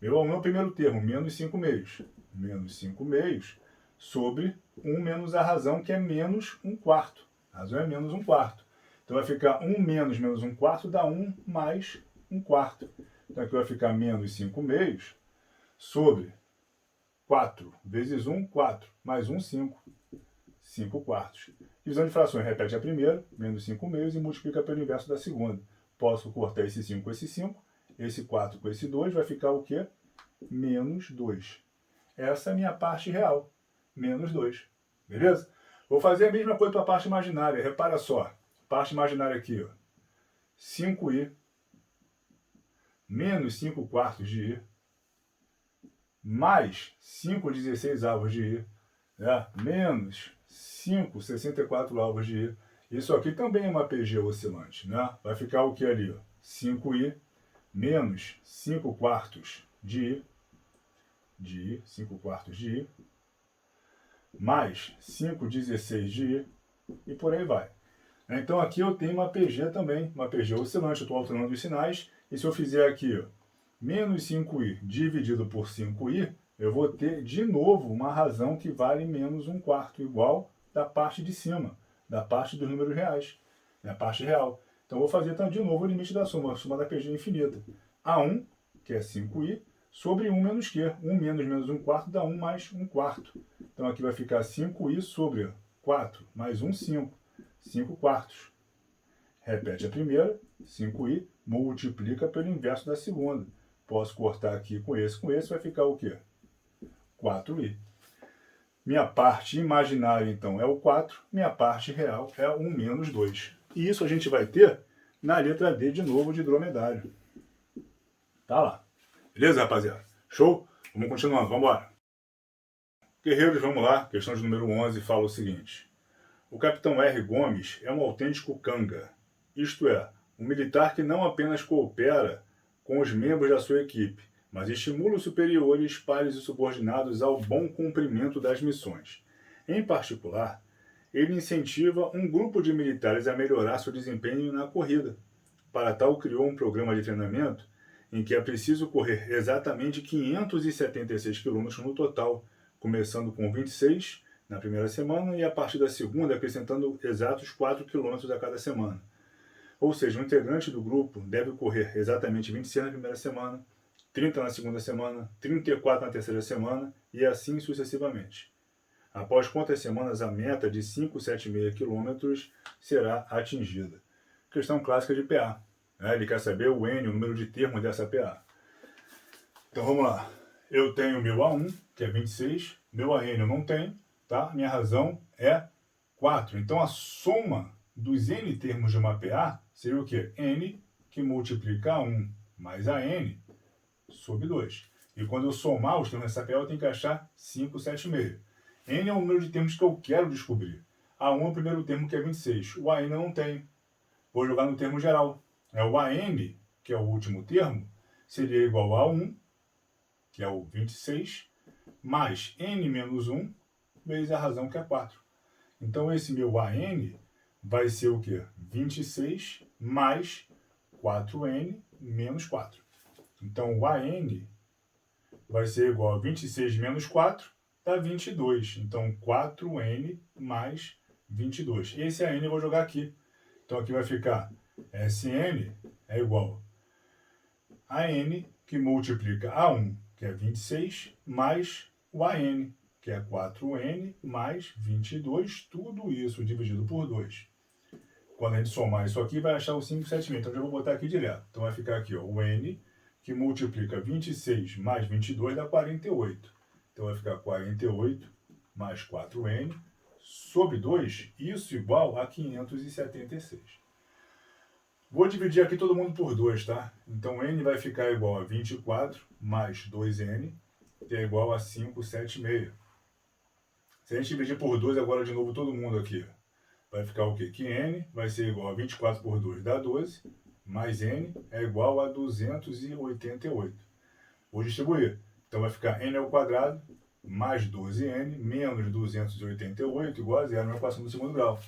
Meu A1 é o primeiro termo, menos 5 meios. Menos 5 meios sobre 1 menos a razão, que é menos 1/4. A razão é menos 1/4. Então vai ficar 1 menos 1/4 dá 1 mais 1/4. Então aqui vai ficar menos 5/2 sobre 4 vezes 1, 4, mais 1, 5. 5/4. Divisão de frações, repete a primeira, menos 5/2 e multiplica pelo inverso da segunda. Posso cortar esse 5 com esse 5, esse 4 com esse 2, vai ficar o quê? Menos 2. Essa é a minha parte real, menos 2. Beleza? Vou fazer a mesma coisa para a parte imaginária. Repara só, parte imaginária aqui, ó. 5i menos 5/4 de i mais 5/16 de i, né? Menos 5/64 de i. Isso aqui também é uma PG oscilante, né? Vai ficar o que ali? Ó? 5i menos 5/4 de i, 5/4 de i, mais 5/16 de i, e por aí vai. Então aqui eu tenho uma PG também, uma PG oscilante, eu estou alternando os sinais, e se eu fizer aqui, ó, menos 5i dividido por 5i, eu vou ter de novo uma razão que vale menos 1/4, igual da parte de cima, da parte dos números reais, a parte real. Então eu vou fazer então, de novo o limite da soma, a soma da PG infinita. A1, que é 5i, sobre 1 menos q. 1 menos menos 1/4 dá 1 mais 1/4. Então aqui vai ficar 5i sobre 4 mais 1, 5. 5/4. Repete a primeira, 5i, multiplica pelo inverso da segunda. Posso cortar aqui com esse, vai ficar o quê? 4i. Minha parte imaginária, então, é o 4, minha parte real é 1 menos 2. E isso a gente vai ter na letra D de novo de dromedário. Tá lá. Beleza, rapaziada? Show? Vamos continuando, vamos embora. Guerreiros, vamos lá. Questão de número 11 fala o seguinte. O capitão R. Gomes é um autêntico canga. Isto é, um militar que não apenas coopera com os membros da sua equipe, mas estimula os superiores, pares e subordinados ao bom cumprimento das missões. Em particular, ele incentiva um grupo de militares a melhorar seu desempenho na corrida. Para tal, criou um programa de treinamento em que é preciso correr exatamente 576 km no total, começando com 26 na primeira semana e a partir da segunda acrescentando exatos 4 km a cada semana. Ou seja, um integrante do grupo deve correr exatamente 26 na primeira semana, 30 na segunda semana, 34 na terceira semana e assim sucessivamente. Após quantas semanas a meta de 576 km será atingida? Questão clássica de PA. Ele quer saber o N, o número de termos dessa PA. Então vamos lá. Eu tenho meu A1, que é 26, meu AN eu não tenho, tá? Minha razão é 4. Então a soma dos N termos de uma PA seria o quê? N que multiplica A1 mais AN sobre 2. E quando eu somar os termos dessa PA, eu tenho que achar 576. N é o número de termos que eu quero descobrir. A1 é o primeiro termo, que é 26. O AN eu não tenho. Vou jogar no termo geral. O AN, que é o último termo, seria igual a 1, que é o 26, mais N menos 1, vezes a razão, que é 4. Então esse meu AN vai ser o quê? 26 mais 4N menos 4. Então o AN vai ser igual a 26 menos 4, dá 22. Então 4N mais 22. Esse AN eu vou jogar aqui. Então aqui vai ficar SN é igual a N, que multiplica A1, que é 26, mais o AN, que é 4N mais 22, tudo isso dividido por 2. Quando a gente somar isso aqui, vai achar o 576. Então, eu já vou botar aqui direto. Então, vai ficar aqui, ó, o N, que multiplica 26 mais 22, dá 48. Então, vai ficar 48 mais 4N sobre 2, isso igual a 576. Vou dividir aqui todo mundo por 2, tá? Então, N vai ficar igual a 24 mais 2N, que é igual a 576. Se a gente dividir por 2 agora de novo todo mundo aqui, vai ficar o quê? Que N vai ser igual a 24 por 2 dá 12, mais N é igual a 288. Vou distribuir. Então, vai ficar N ao quadrado mais 12N menos 288 igual a zero na equação do segundo grau.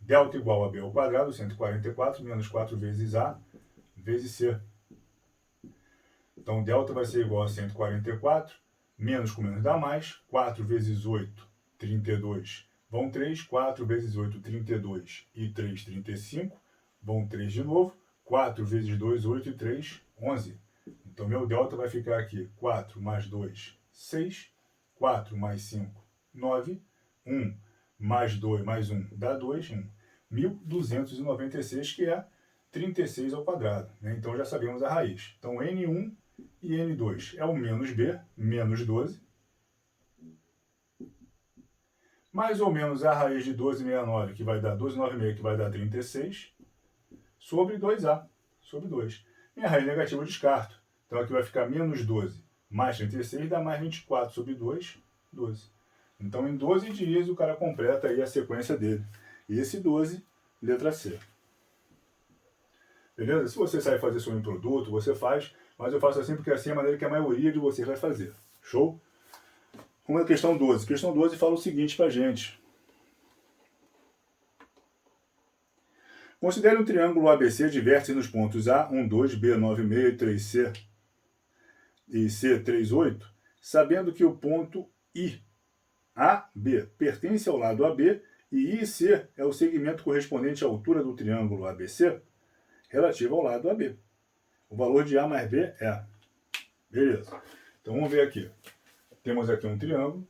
Delta igual a B ao quadrado, 144, menos 4 vezes A, vezes C. Então, delta vai ser igual a 144, menos com menos dá mais, 4 vezes 8 32. Vão 3, 4 vezes 8, 32 e 3, 35. Vão 3 de novo. 4 vezes 2, 8 e 3, 11. Então, meu delta vai ficar aqui 4 mais 2, 6. 4 mais 5, 9. 1 mais 2 mais 1 dá 2. 1.296, que é 36 ao quadrado. Né? Então, já sabemos a raiz. Então, N1 e N2 é o menos B, menos 12. Mais ou menos a raiz de 12,69, que vai dar 12,96, que vai dar 36, sobre 2A, sobre 2. Minha raiz negativa eu descarto. Então, aqui vai ficar menos 12 mais 36, dá mais 24 sobre 2, 12. Então, em 12 dias, o cara completa aí a sequência dele. E esse 12, letra C. Beleza? Se você sabe fazer seu produto, você faz, mas eu faço assim porque assim é a maneira que a maioria de vocês vai fazer. Show? Vamos à questão 12. Questão 12 fala o seguinte pra gente. Considere um triângulo ABC de vértices nos pontos A, 1, 2, B, 9, 6, 3C e C, 3, 8, sabendo que o ponto IAB pertence ao lado AB e IC é o segmento correspondente à altura do triângulo ABC relativo ao lado AB. O valor de A mais B é... Beleza. Então vamos ver aqui. Temos aqui um triângulo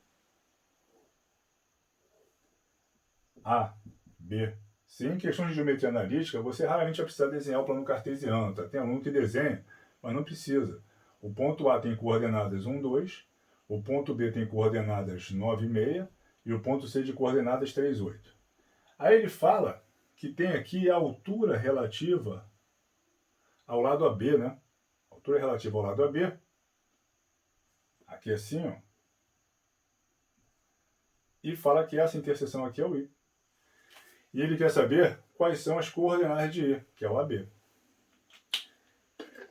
A, B, C. Em questões de geometria analítica, você raramente vai precisar desenhar o plano cartesiano. Tá? Tem aluno que desenha, mas não precisa. O ponto A tem coordenadas 1, 2. O ponto B tem coordenadas 9, 6. E o ponto C de coordenadas 3, 8. Aí ele fala que tem aqui a altura relativa ao lado AB, né? Altura relativa ao lado AB. Aqui assim, ó. E fala que essa interseção aqui é o I. E ele quer saber quais são as coordenadas de I, que é o AB.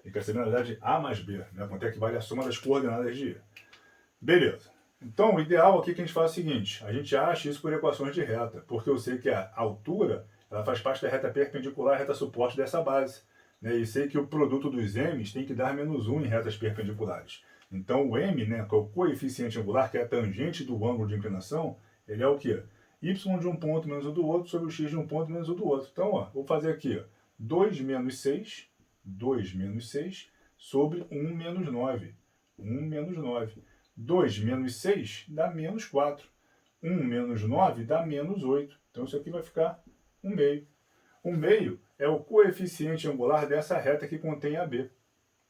Ele quer saber, na verdade, A mais B, né? Quanto é que vale a soma das coordenadas de I. Beleza. Então, o ideal aqui é que a gente faça o seguinte. A gente acha isso por equações de reta, porque eu sei que a altura ela faz parte da reta perpendicular à reta suporte dessa base. Né? E sei que o produto dos m's tem que dar menos 1 em retas perpendiculares. Então, o m, né, que é o coeficiente angular, que é a tangente do ângulo de inclinação, ele é o quê? Y de um ponto menos o do outro sobre o x de um ponto menos o do outro. Então, ó, vou fazer aqui, ó, 2 menos 6 sobre 1 menos 9. 1 menos 9. 2 menos 6 dá menos 4. 1 menos 9 dá menos 8. Então, isso aqui vai ficar 1 meio. 1 meio é o coeficiente angular dessa reta que contém AB.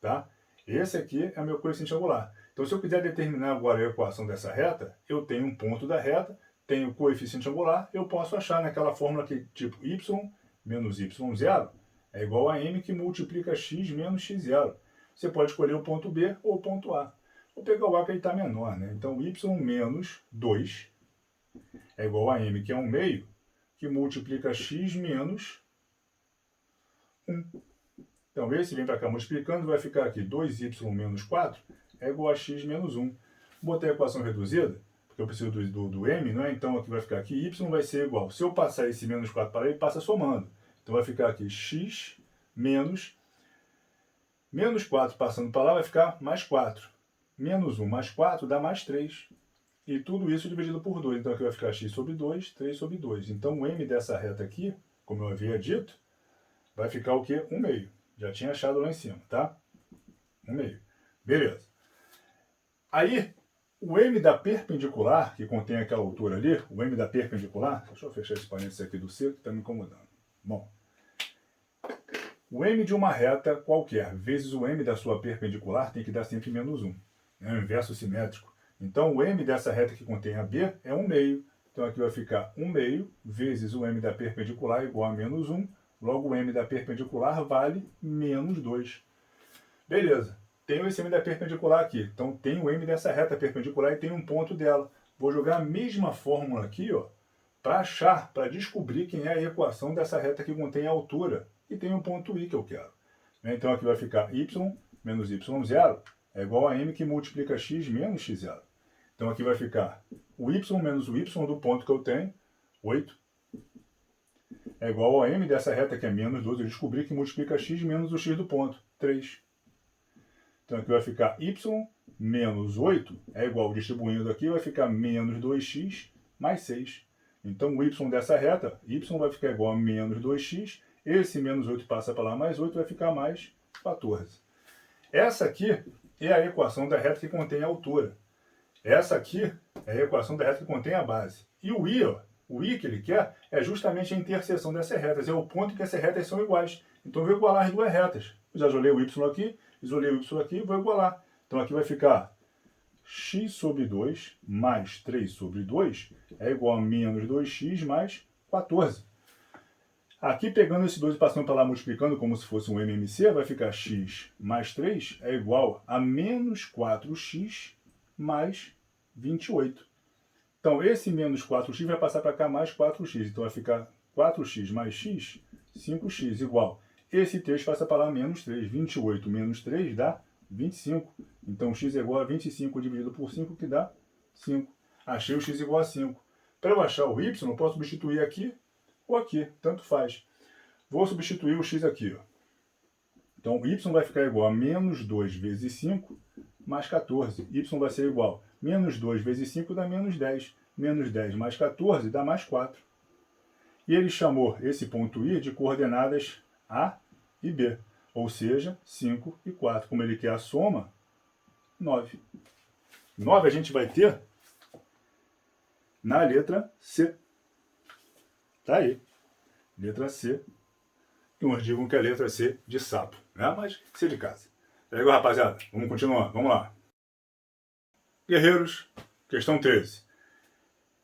Tá? Esse aqui é o meu coeficiente angular. Então, se eu quiser determinar agora a equação dessa reta, eu tenho um ponto da reta, tenho o coeficiente angular, eu posso achar naquela fórmula aqui, tipo y menos y0 é igual a m que multiplica x menos x0. Você pode escolher o ponto B ou o ponto A. Vou pegar o A que ele está menor, né? Então, y menos 2 é igual a m, que é 1 meio, que multiplica x menos 1. Então, esse vem para cá multiplicando, vai ficar aqui 2y menos 4 é igual a x menos 1. Vou botar a equação reduzida, porque eu preciso do m, não é? Então, aqui vai ficar aqui, y vai ser igual. Se eu passar esse menos 4 para ele, passa somando. Então, vai ficar aqui x menos 4 passando para lá, vai ficar mais 4. Menos 1 mais 4 dá mais 3. E tudo isso dividido por 2. Então, aqui vai ficar x sobre 2, 3 sobre 2. Então, o m dessa reta aqui, como eu havia dito, vai ficar o quê? 1 meio. Já tinha achado lá em cima, tá? 1 meio. Beleza. Aí, o m da perpendicular, que contém aquela altura ali, o m da perpendicular, deixa eu fechar esse parênteses aqui do C, que está me incomodando. Bom, o m de uma reta qualquer vezes o m da sua perpendicular tem que dar sempre menos 1. É o inverso simétrico. Então, o m dessa reta que contém a B é 1 meio. Então, aqui vai ficar 1 meio vezes o m da perpendicular igual a menos 1. Logo, o m da perpendicular vale menos 2. Beleza. Tenho esse m da perpendicular aqui. Então, tem o m dessa reta perpendicular e tem um ponto dela. Vou jogar a mesma fórmula aqui, ó, para achar, para descobrir quem é a equação dessa reta que contém a altura. E tem um ponto I que eu quero. Então, aqui vai ficar y menos y0 é igual a m que multiplica x menos x0. Então, aqui vai ficar o y menos o y do ponto que eu tenho, 8, é igual a m dessa reta que é menos 12. Eu descobri que multiplica x menos o x do ponto, 3. Então, aqui vai ficar y menos 8 é igual, distribuindo aqui, vai ficar menos 2x mais 6. Então, o y dessa reta, y vai ficar igual a menos 2x. Esse menos 8 passa para lá, mais 8 vai ficar mais 14. Essa aqui é a equação da reta que contém a altura. Essa aqui é a equação da reta que contém a base. E o i, ó, o i que ele quer é justamente a interseção dessas retas. É o ponto em que essas retas são iguais. Então, eu vou igualar as duas retas. Eu já isolei o y aqui, isolei o y aqui e vou igualar. Então, aqui vai ficar x sobre 2 mais 3 sobre 2 é igual a menos 2x mais 14. Aqui, pegando esse 2 e passando para lá, multiplicando como se fosse um MMC, vai ficar x mais 3 é igual a menos 4x mais 28. Então, esse menos 4x vai passar para cá mais 4x. Então, vai ficar 4x mais x, 5x, igual. Esse 3 passa para lá menos 3. 28 menos 3 dá 25. Então, x é igual a 25 dividido por 5, que dá 5. Achei o x igual a 5. Para eu achar o y, eu posso substituir aqui ou aqui. Tanto faz. Vou substituir o x aqui. Ó. Então, y vai ficar igual a menos 2 vezes 5 mais 14. Y vai ser igual a menos 2 vezes 5 dá menos 10. Menos 10 mais 14 dá mais 4. E ele chamou esse ponto I de coordenadas A e B. Ou seja, 5 e 4. Como ele quer a soma, 9. 9 a gente vai ter na letra C. Tá aí. Letra C. Que uns digam que é a letra C de sapo. Né? Mas C de casa. Legal, rapaziada? Vamos continuar. Vamos lá. Guerreiros, questão 13.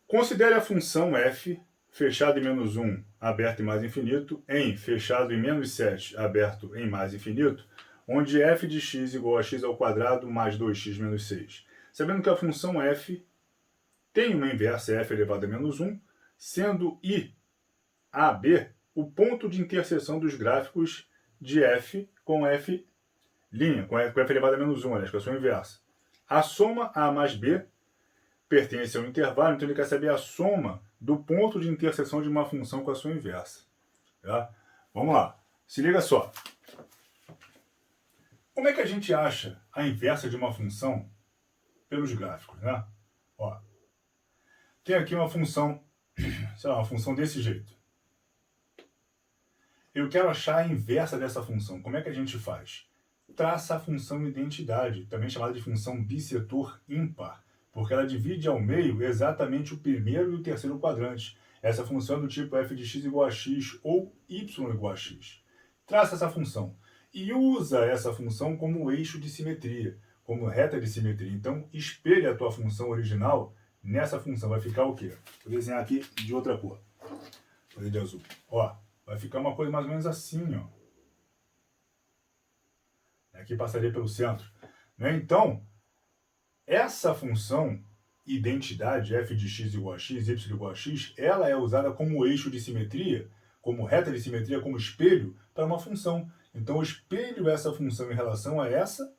Considere a função f fechado em menos 1, aberto em mais infinito, em fechado em menos 7, aberto em mais infinito, onde f de x igual a x ao quadrado mais 2x menos 6. Sabendo que a função f tem uma inversa f elevado a menos 1, sendo i, a, b, o ponto de interseção dos gráficos de f com f', com f elevado a menos 1, aliás, com a sua inversa. A soma a mais b pertence ao intervalo, então ele quer saber a soma do ponto de interseção de uma função com a sua inversa. Tá? Vamos lá. Se liga só. Como é que a gente acha a inversa de uma função pelos gráficos, né? Ó, tem aqui uma função, sei lá, uma função desse jeito. Eu quero achar a inversa dessa função. Como é que a gente faz? Traça a função identidade, também chamada de função bissetor ímpar, porque ela divide ao meio exatamente o primeiro e o terceiro quadrante. Essa função é do tipo f de x igual a x ou y igual a x. Traça essa função e usa essa função como eixo de simetria, como reta de simetria. Então, espelha a tua função original nessa função. Vai ficar o quê? Vou desenhar aqui de outra cor. Vou fazer de azul. Ó, vai ficar uma coisa mais ou menos assim, ó. Aqui passaria pelo centro. Né? Então, essa função identidade f de x igual a x, y igual a x, ela é usada como eixo de simetria, como reta de simetria, como espelho para uma função. Então, eu espelho essa função em relação a essa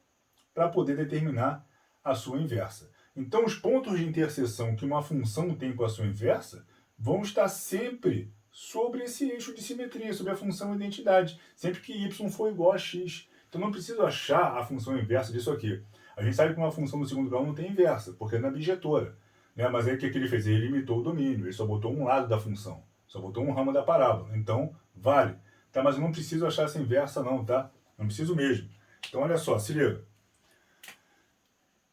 para poder determinar a sua inversa. Então, os pontos de interseção que uma função tem com a sua inversa vão estar sempre sobre esse eixo de simetria, sobre a função identidade, sempre que y for igual a x. Então, não preciso achar a função inversa disso aqui. A gente sabe que uma função do segundo grau não tem inversa, porque não é bijetora. Né? Mas aí o que ele fez? Ele limitou o domínio, ele só botou um lado da função, só botou um ramo da parábola. Então, vale. Tá? Mas eu não preciso achar essa inversa não, tá? Não preciso mesmo. Então, olha só, se liga.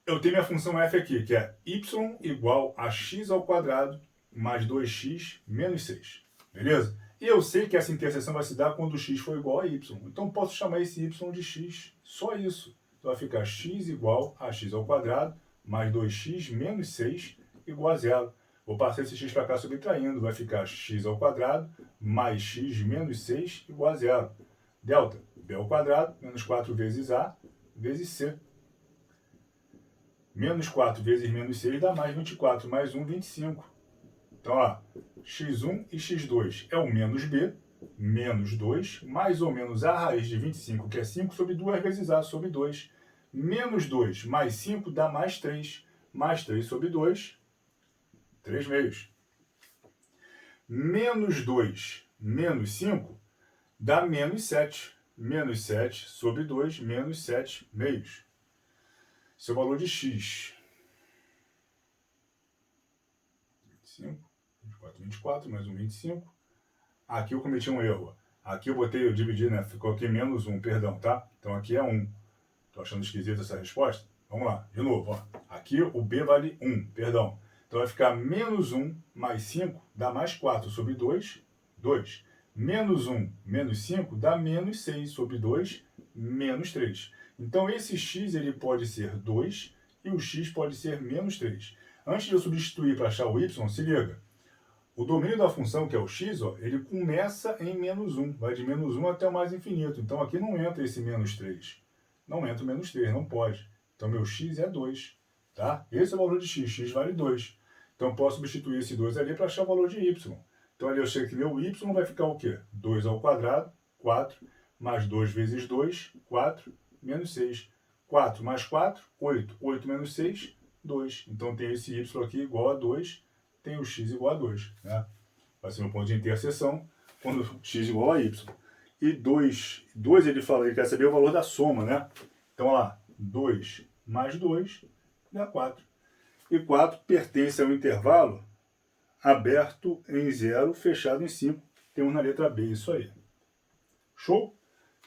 Eu tenho minha função f aqui, que é y igual a x ao quadrado mais 2x menos 6. Beleza? E eu sei que essa interseção vai se dar quando x for igual a y. Então, posso chamar esse y de x. Só isso. Então, vai ficar x igual a x ao quadrado mais 2x menos 6 igual a 0. Vou passar esse x para cá subtraindo. Vai ficar x ao quadrado mais x menos 6 igual a 0. Delta, b ao quadrado menos 4 vezes a vezes c. Menos 4 vezes menos 6 dá mais 24. Mais 1, 25. Então, ó, x1 e x2 é o menos b, menos 2, mais ou menos a raiz de 25, que é 5, sobre 2 vezes a sobre 2. Menos 2 mais 5 dá mais 3. Mais 3 sobre 2, 3 meios. Menos 2 menos 5 dá menos 7. Menos 7 sobre 2, menos 7 meios. Esse é o valor de x. 5, 24, mais um 25. Aqui eu cometi um erro. Aqui eu dividi, né? Ficou aqui menos 1, perdão, tá? Então aqui é 1. Tô achando esquisito essa resposta. Vamos lá, de novo, ó. Aqui o B vale 1, perdão. Então vai ficar menos 1 mais 5 dá mais 4 sobre 2, 2. Menos 1 menos 5 dá menos 6 sobre 2, menos 3. Então esse x ele pode ser 2 e o x pode ser menos 3. Antes de eu substituir para achar o y, se liga. O domínio da função, que é o x, ó, ele começa em menos 1. Vai de menos 1 até o mais infinito. Então aqui não entra esse menos 3. Não entra o menos 3, não pode. Então meu x é 2. Tá? Esse é o valor de x. X vale 2. Então eu posso substituir esse 2 ali para achar o valor de y. Então ali eu chego que meu y vai ficar o quê? 2 ao quadrado, 4, mais 2 vezes 2, 4, menos 6. 4 mais 4, 8. 8 menos 6, 2. Então tem esse y aqui igual a 2, tem o x igual a 2. Né? Vai ser um ponto de interseção quando x igual a y. E 2 ele fala, ele quer saber o valor da soma, né? Então, olha lá, 2 mais 2 dá 4. E 4 pertence ao intervalo aberto em 0, fechado em 5. Temos na letra B isso aí. Show?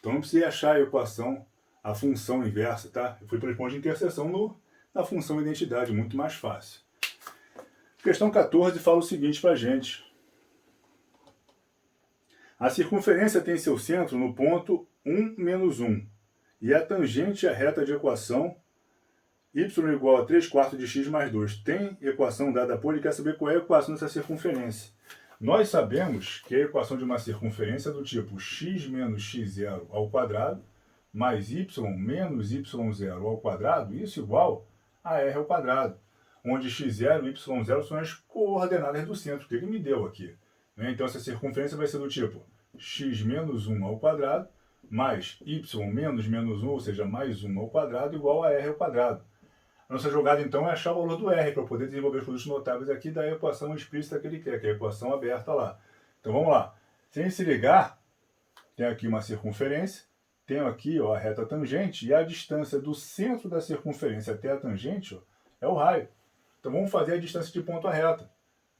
Então não precisei achar a equação, a função inversa, tá? Eu fui para o ponto de interseção na função identidade, muito mais fácil. Questão 14 fala o seguinte para a gente. A circunferência tem seu centro no ponto 1 menos 1 e é tangente à reta de equação y igual a 3 quartos de x mais 2. Tem equação dada por, ele quer saber qual é a equação dessa circunferência. Nós sabemos que a equação de uma circunferência é do tipo x menos x0 ao quadrado mais y menos y0 ao quadrado, isso igual a r ao quadrado, onde x0 e y0 são as coordenadas do centro, que ele me deu aqui. Então essa circunferência vai ser do tipo x menos 1 ao quadrado mais y menos menos 1, ou seja, mais 1 ao quadrado, igual a r ao quadrado. A nossa jogada, então, é achar o valor do r, para poder desenvolver os produtos notáveis aqui da equação explícita que ele quer, que é a equação aberta lá. Então, vamos lá. Sem se ligar, tem aqui uma circunferência, tenho aqui ó, a reta tangente, e a distância do centro da circunferência até a tangente ó, é o raio. Então, vamos fazer a distância de ponto à reta.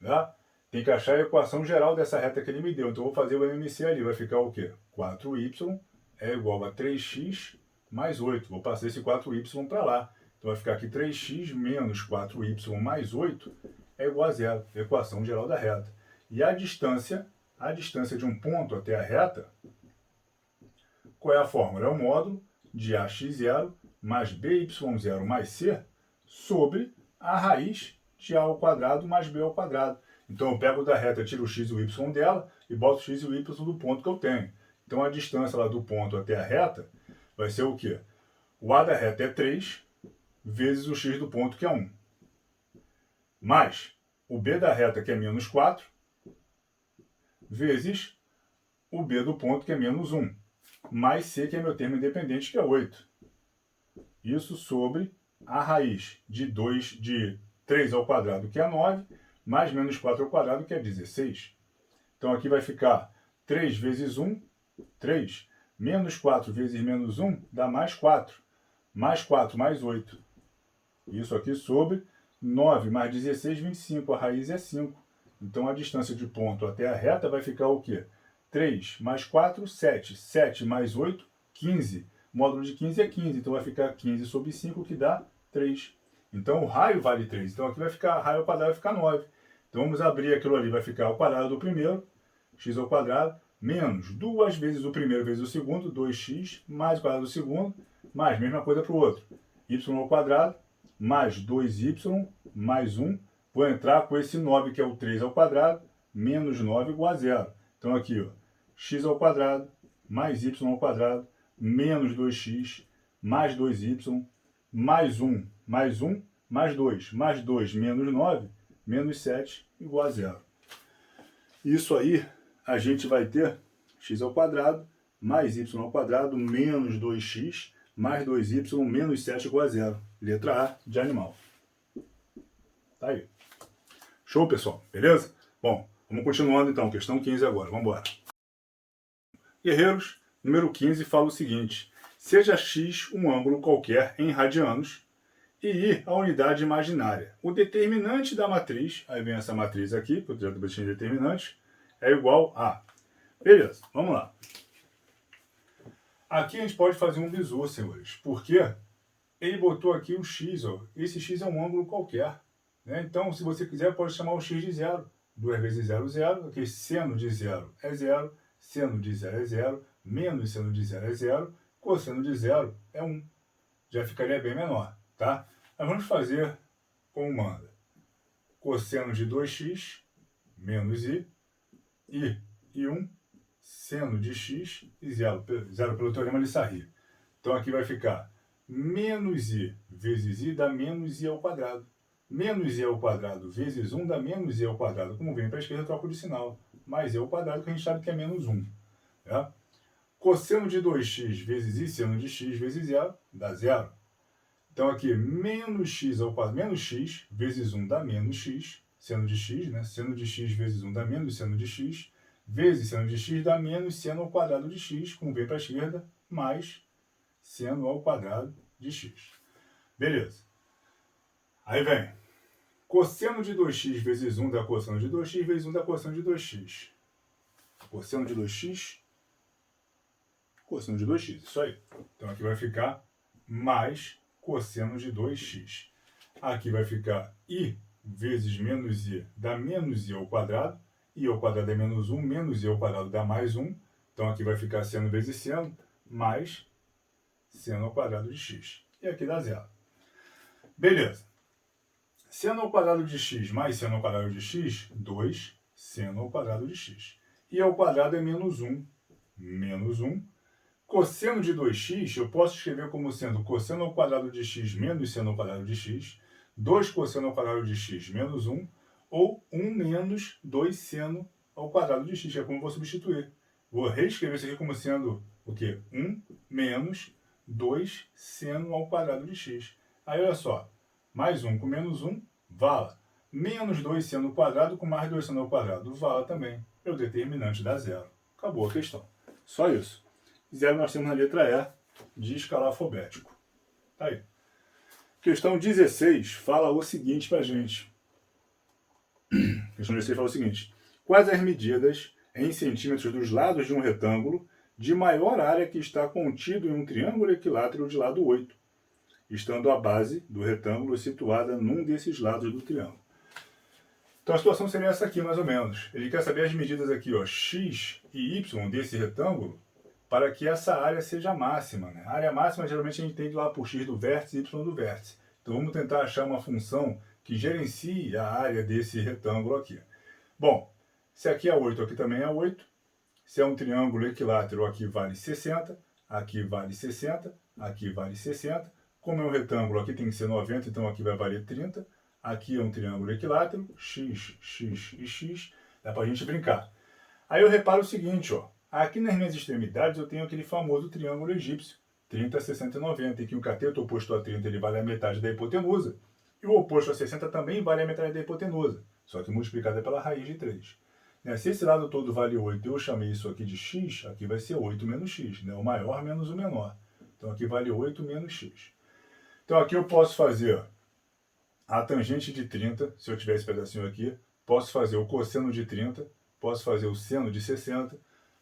Né? Tem que achar a equação geral dessa reta que ele me deu. Então, eu vou fazer o MMC ali. Vai ficar o quê? 4y é igual a 3x mais 8. Vou passar esse 4y para lá. Então, vai ficar aqui 3x menos 4y mais 8 é igual a 0. Equação geral da reta. E a distância de um ponto até a reta, qual é a fórmula? É o módulo de ax0 mais by0 mais c sobre a raiz de a ao quadrado mais b ao quadrado. Então, eu pego da reta, tiro o x e o y dela e boto o x e o y do ponto que eu tenho. Então, a distância lá do ponto até a reta vai ser o quê? O a da reta é 3 vezes o x do ponto, que é 1. Mais o b da reta, que é menos 4, vezes o b do ponto, que é menos 1. Mais c, que é meu termo independente, que é 8. Isso sobre a raiz de 3 ao quadrado, que é 9, mais menos 4 ao quadrado, que é 16. Então, aqui vai ficar 3 vezes 1, 3. Menos 4 vezes menos 1 dá mais 4. Mais 4 mais 8. Isso aqui sobre 9 mais 16, 25. A raiz é 5. Então, a distância de ponto até a reta vai ficar o quê? 3 mais 4, 7. 7 mais 8, 15. O módulo de 15 é 15. Então, vai ficar 15 sobre 5, que dá 3. Então, o raio vale 3. Então, aqui vai ficar, raio ao quadrado vai ficar 9. Então, vamos abrir aquilo ali. Vai ficar ao quadrado do primeiro, x ao quadrado, menos 2 vezes o primeiro vezes o segundo, 2x, mais o quadrado do segundo, mais, mesma coisa para o outro. Y ao quadrado, mais 2y, mais 1. Vou entrar com esse 9, que é o 3 ao quadrado, menos 9 igual a 0. Então, aqui, ó, x ao quadrado, mais y ao quadrado, menos 2x, mais 2y, mais 1, mais 1, mais 2. Mais 2, menos 9, menos 7, igual a 0. Isso aí, a gente vai ter x ao quadrado, mais y ao quadrado, menos 2x, mais 2y, menos 7, igual a 0. Letra A de animal. Tá aí. Show, pessoal? Beleza? Bom, vamos continuando então. Questão 15 agora. Vamos embora. Guerreiros, número 15 fala o seguinte. Seja x um ângulo qualquer em radianos e I, a unidade imaginária. O determinante da matriz, aí vem essa matriz aqui, que eu já estou de determinante, é igual a... Beleza, vamos lá. Aqui a gente pode fazer um bizu, senhores, porque ele botou aqui um x, ó. Esse x é um ângulo qualquer, né? Então, se você quiser, pode chamar o x de zero. 2 vezes 0, 0. Aqui, seno de 0 é 0. Seno de 0 é 0. Menos seno de 0 é 0. Cosseno de 0 é 1. Já ficaria bem menor, tá? Mas vamos fazer como manda. Cosseno de 2x menos i e 1. Seno de x e 0 pelo teorema de Sarri. Então, aqui vai ficar menos i vezes i dá menos i ao quadrado. Menos i ao quadrado vezes 1 dá menos i ao quadrado. Como vem para a esquerda, eu troco de sinal. Mais i ao quadrado, que a gente sabe que é menos 1. Tá? Cosseno de 2x vezes i, seno de x vezes 0, dá 0. Então, aqui, menos x ao quadrado, menos x vezes 1 dá menos x, seno de x, né? Seno de x vezes 1 dá menos seno de x, vezes seno de x dá menos seno ao quadrado de x, como vem para a esquerda, mais seno ao quadrado de x. Beleza. Aí vem, cosseno de 2x vezes 1 dá cosseno de 2x vezes 1 dá cosseno de 2x. Cosseno de 2x, cosseno de 2x, isso aí. Então aqui vai ficar mais cosseno de 2x. Aqui vai ficar i vezes menos i dá menos i ao quadrado. I ao quadrado é menos 1, menos i ao quadrado dá mais 1. Então aqui vai ficar seno vezes seno, mais seno ao quadrado de x. E aqui dá 0. Beleza. Seno ao quadrado de x mais seno ao quadrado de x, 2 seno ao quadrado de x. I ao quadrado é menos 1, menos 1. Cosseno de 2x, eu posso escrever como sendo cosseno ao quadrado de x menos seno ao quadrado de x, 2 cosseno ao quadrado de x menos 1, ou 1 menos 2 seno ao quadrado de x, que é como eu vou substituir. Vou reescrever isso aqui como sendo o quê? 1 menos 2 seno ao quadrado de x. Aí, olha só, mais 1 com menos 1, vala. Menos 2 seno ao quadrado com mais 2 seno ao quadrado, vala também. O determinante dá 0. Acabou a questão. Só isso. 0 nós temos na letra E de escalar alfabético. Tá aí. Questão 16 fala o seguinte pra gente. Questão 16 fala o seguinte. Quais as medidas em centímetros dos lados de um retângulo de maior área que está contido em um triângulo equilátero de lado 8, estando a base do retângulo situada num desses lados do triângulo? Então a situação seria essa aqui, mais ou menos. Ele quer saber as medidas aqui, ó, x e y desse retângulo, para que essa área seja máxima, né? A área máxima geralmente a gente entende lá por x do vértice e y do vértice. Então vamos tentar achar uma função que gerencie a área desse retângulo aqui. Bom, se aqui é 8, aqui também é 8. Se é um triângulo equilátero, aqui vale 60, aqui vale 60, aqui vale 60. Como é um retângulo, aqui tem que ser 90, então aqui vai valer 30. Aqui é um triângulo equilátero, x, x e x. Dá pra gente brincar. Aí eu reparo o seguinte, ó. Aqui nas minhas extremidades eu tenho aquele famoso triângulo egípcio, 30, 60 e 90, em que o cateto oposto a 30 ele vale a metade da hipotenusa, e o oposto a 60 também vale a metade da hipotenusa, só que multiplicada pela raiz de 3. Se esse lado todo vale 8 e eu chamei isso aqui de x, aqui vai ser 8 menos x, né? O maior menos o menor. Então aqui vale 8 menos x. Então aqui eu posso fazer a tangente de 30, se eu tiver esse pedacinho aqui, posso fazer o cosseno de 30, posso fazer o seno de 60.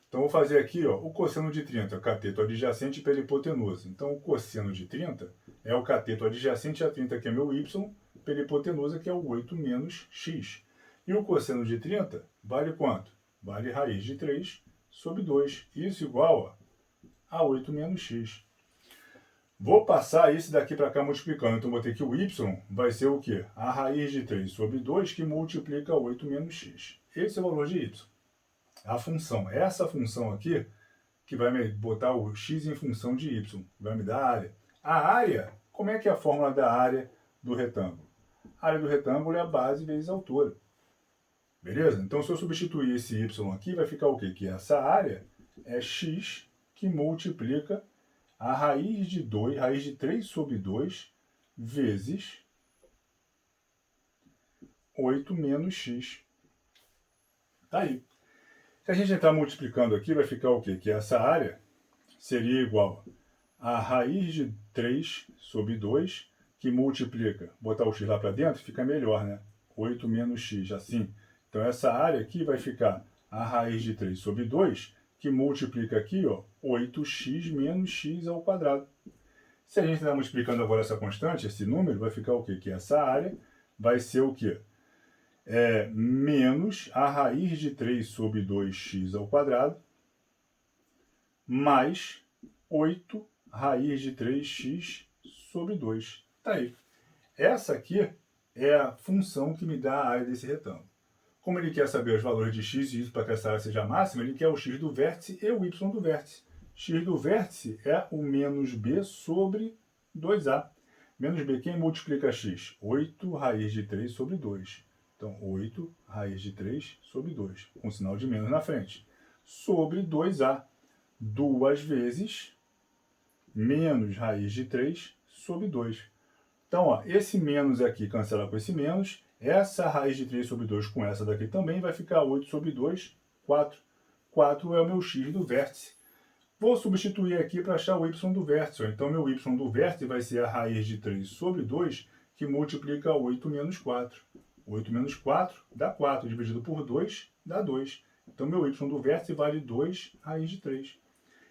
Então, vou fazer aqui ó, o cosseno de 30, cateto adjacente pela hipotenusa. Então, o cosseno de 30 é o cateto adjacente a 30, que é meu y, pela hipotenusa, que é o 8 menos x. E o cosseno de 30 vale quanto? Vale raiz de 3 sobre 2. Isso igual a 8 menos x. Vou passar esse daqui para cá multiplicando. Então, vou ter que o y vai ser o quê? A raiz de 3 sobre 2, que multiplica 8 menos x. Esse é o valor de y. A função, essa função aqui, que vai me botar o x em função de y, vai me dar a área. A área, como é que é a fórmula da área do retângulo? A área do retângulo é a base vezes a altura. Beleza? Então, se eu substituir esse y aqui, vai ficar o quê? Que essa área é x que multiplica a raiz de 2, raiz de 3 sobre 2, vezes 8 menos x. Tá aí. Se a gente entrar multiplicando aqui, vai ficar o quê? Que essa área seria igual a raiz de 3 sobre 2 que multiplica, botar o x lá para dentro, fica melhor, né? 8 menos x, assim. Então, essa área aqui vai ficar a raiz de 3 sobre 2, que multiplica aqui, ó, 8x menos x ao quadrado. Se a gente está multiplicando agora essa constante, esse número, vai ficar o quê? Que essa área vai ser o quê? Menos a raiz de 3 sobre 2x ao quadrado, mais 8 raiz de 3x sobre 2. Tá aí. Essa aqui é a função que me dá a área desse retângulo. Como ele quer saber os valores de x e y para que essa área seja máxima, ele quer o x do vértice e o y do vértice. X do vértice é o menos b sobre 2a. Menos b, quem multiplica x? 8 raiz de 3 sobre 2. Então, 8 raiz de 3 sobre 2, com sinal de menos na frente. Sobre 2a. 2 vezes menos raiz de 3 sobre 2. Então, ó, esse menos aqui cancela com esse menos. Essa raiz de 3 sobre 2 com essa daqui também vai ficar 8 sobre 2, 4. 4 é o meu x do vértice. Vou substituir aqui para achar o y do vértice. Ó. Então, meu y do vértice vai ser a raiz de 3 sobre 2, que multiplica 8 menos 4. 8 menos 4 dá 4, dividido por 2 dá 2. Então, meu y do vértice vale 2 raiz de 3.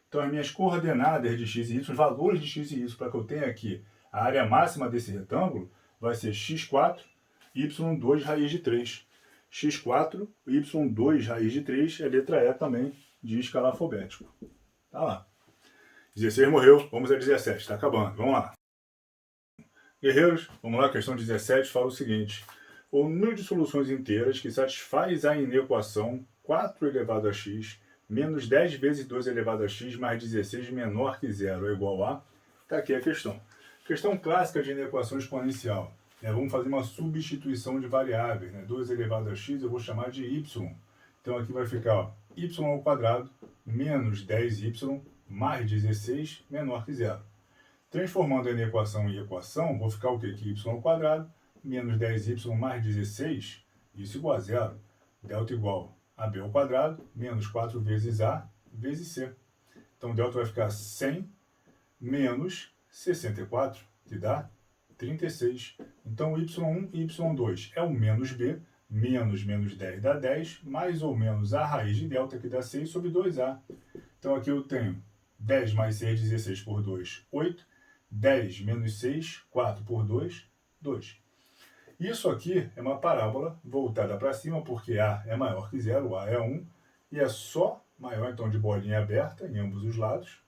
Então, as minhas coordenadas de x e y, os valores de x e y para que eu tenha aqui a área máxima desse retângulo, vai ser x4, y2 raiz de 3. x4, y2 raiz de 3 é a letra E também de escala alfabético. Tá lá. 16 morreu, vamos a 17, está acabando, vamos lá. Guerreiros, vamos lá, questão 17 fala o seguinte. O número de soluções inteiras que satisfaz a inequação 4 elevado a x menos 10 vezes 2 elevado a x mais 16 menor que 0 é igual a... Está aqui a questão. Questão clássica de inequação exponencial. Vamos fazer uma substituição de variáveis. 2 elevado a x eu vou chamar de y. Então aqui vai ficar ó, y ao quadrado menos 10y mais 16 menor que 0. Transformando a inequação em equação, vou ficar o quê? Que y ao quadrado menos 10y mais 16, isso igual a 0. Delta igual a b ao quadrado menos 4 vezes a vezes c. Então delta vai ficar 100 menos 64, que dá 36. Então, y1 e y2 é o menos b, menos 10 dá 10, mais ou menos a raiz de delta, que dá 6 sobre 2a. Então, aqui eu tenho 10 mais 6, 16 por 2, 8. 10 menos 6, 4 por 2, 2. Isso aqui é uma parábola voltada para cima, porque a é maior que 0, a é 1, e é só maior, então, de bolinha aberta em ambos os lados,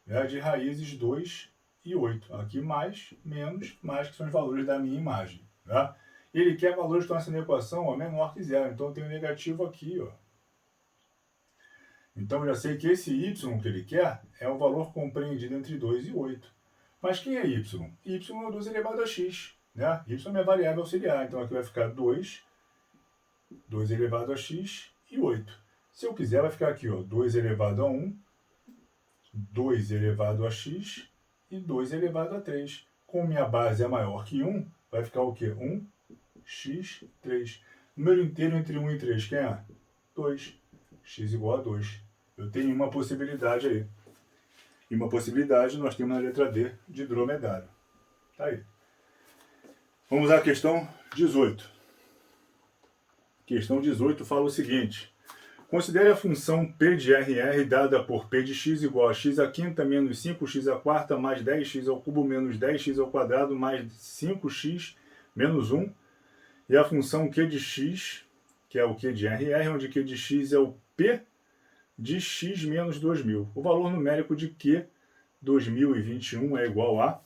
né, de raízes 2 e 8. Aqui mais, menos, mais, que são os valores da minha imagem. Tá? Ele quer valores que estão nessa equação ó, menor que 0, então eu tenho negativo aqui. Ó. Então eu já sei que esse y que ele quer é o valor compreendido entre 2 e 8. Mas quem é y? Y é 2 elevado a x. Né? Y é minha variável auxiliar, então aqui vai ficar 2 elevado a x e 8. Se eu quiser, vai ficar aqui, ó, 2 elevado a 1, 2 elevado a x e 2 elevado a 3. Como minha base é maior que 1, vai ficar o quê? 1x, 3. Número inteiro entre 1 e 3, quem é? 2. X igual a 2. Eu tenho uma possibilidade aí. E uma possibilidade nós temos na letra D de dromedário. Tá aí. Vamos à questão 18. Questão 18 fala o seguinte. Considere a função p de RR dada por p de x igual a x à quinta menos 5x à quarta mais 10x ao cubo menos 10x ao quadrado mais 5x menos 1. E a função q de x, que é o q de RR, onde q de x é o p de x menos 2000. O valor numérico de q 2021 é igual a...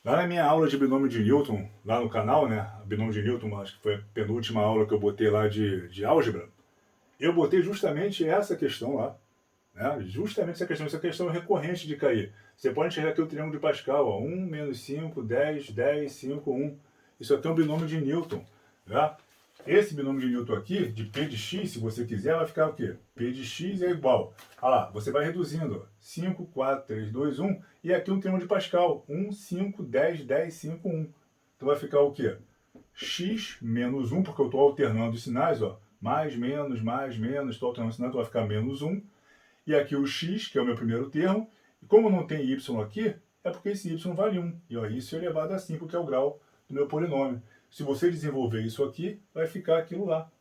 Lá na minha aula de binômio de Newton, lá no canal, né? Binômio de Newton, acho que foi a penúltima aula que eu botei lá de álgebra. Eu botei justamente essa questão lá. Né? Justamente essa questão é recorrente de cair. Você pode enxergar aqui o triângulo de Pascal, ó, 1, menos 5, 10, 10, 5, 1. Isso aqui é um binômio de Newton. Né? Esse binômio de Newton aqui, de P de x, se você quiser, vai ficar o quê? P de x é igual. Olha lá, você vai reduzindo. Ó, 5, 4, 3, 2, 1. E aqui um triângulo de Pascal. 1, 5, 10, 10, 5, 1. Então vai ficar o quê? X menos 1, porque eu estou alternando os sinais, ó. Mais, menos, estou alternando os sinais, então vai ficar menos 1. E aqui o x, que é o meu primeiro termo. E como não tem y aqui, é porque esse y vale 1. E ó, isso elevado a 5, que é o grau do meu polinômio. Se você desenvolver isso aqui, vai ficar aquilo lá.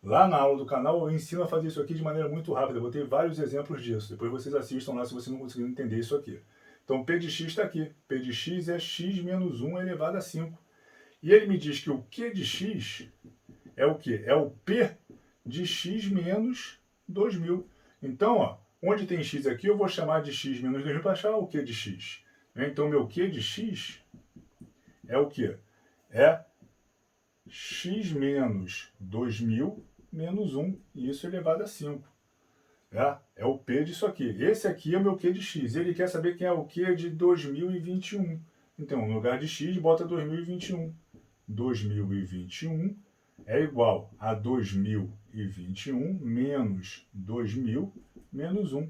Lá na aula do canal eu ensino a fazer isso aqui de maneira muito rápida. Eu botei vários exemplos disso. Depois vocês assistam lá se você não conseguir entender isso aqui. Então P de x está aqui. P de x é x menos 1 elevado a 5. E ele me diz que o Q de x é o quê? É o P de x menos 2000. Então, ó, onde tem x aqui, eu vou chamar de x menos 2000 para achar o Q de x. Então, meu Q de x é o quê? É x menos 2000 menos 1, e isso elevado a 5. É o P disso aqui. Esse aqui é o meu Q de x. Ele quer saber quem é o Q de 2021. Então, no lugar de x, bota 2021. 2021 é igual a 2021 menos 2000 menos 1.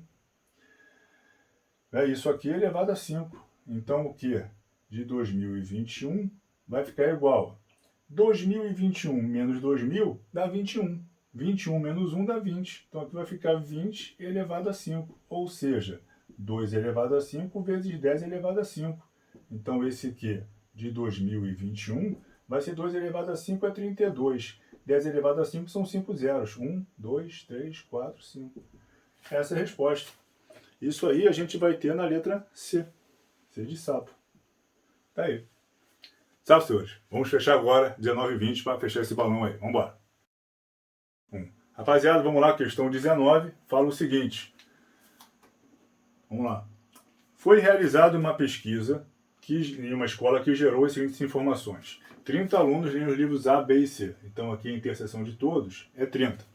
Isso aqui é elevado a 5. Então, o Q de 2021 vai ficar igual a 2021 menos 2000 dá 21. 21 menos 1 dá 20. Então, aqui vai ficar 20 elevado a 5. Ou seja, 2 elevado a 5 vezes 10 elevado a 5. Então, esse Q de 2021 vai ser 2 elevado a 5 é 32. 10 elevado a 5 são 5 zeros. 1, 2, 3, 4, 5. Essa é a resposta. Isso aí a gente vai ter na letra C. C de sapo. Tá aí. Salve, senhores. Vamos fechar agora, 19h20, para fechar esse balão aí. Vamos embora. Rapaziada, vamos lá, questão 19. Fala o seguinte. Vamos lá. Foi realizada uma pesquisa em uma escola que gerou as seguintes informações. 30 alunos leem os livros A, B e C. Então, aqui a interseção de todos é 30.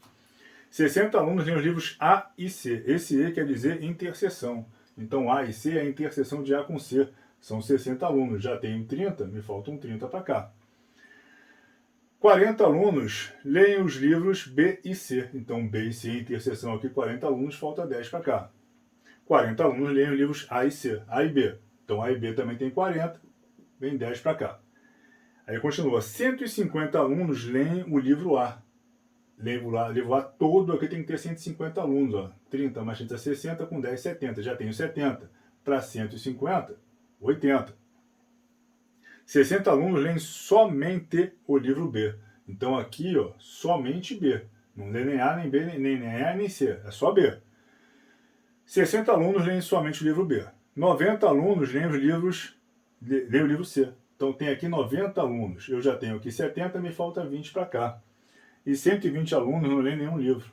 60 alunos leem os livros A e C. Esse E quer dizer interseção. Então, A e C é a interseção de A com C. São 60 alunos. Já tenho 30, me faltam 30 para cá. 40 alunos leem os livros B e C. Então, B e C, interseção aqui, 40 alunos, falta 10 para cá. 40 alunos leem os livros A e C, A e B. Então, A e B também tem 40, vem 10 para cá. Aí continua, 150 alunos leem o livro A. Livro A todo, aqui tem que ter 150 alunos. Ó. 30 mais 30, 60, com 10, 70. Já tenho 70. Para 150, 80. 60 alunos leem somente o livro B. Então aqui, ó, somente B. Não lê nem A, nem B, nem A, nem C. É só B. 60 alunos leem somente o livro B. 90 alunos leem o livro C. Então tem aqui 90 alunos. Eu já tenho aqui 70, me falta 20 para cá. E 120 alunos não leem nenhum livro.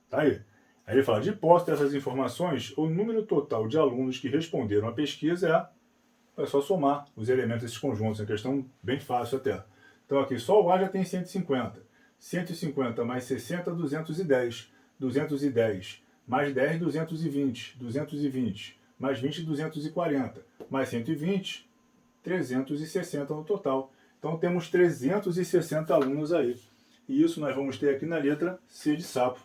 Tá aí. Aí ele fala, de posse dessas informações, o número total de alunos que responderam à pesquisa é só somar os elementos desses conjuntos. É uma questão bem fácil até. Então aqui só o A já tem 150. 150 mais 60, 210. 210 mais 10, 220. 220 mais 20, 240. Mais 120, 360 no total. Então temos 360 alunos aí. E isso nós vamos ter aqui na letra C de sapo.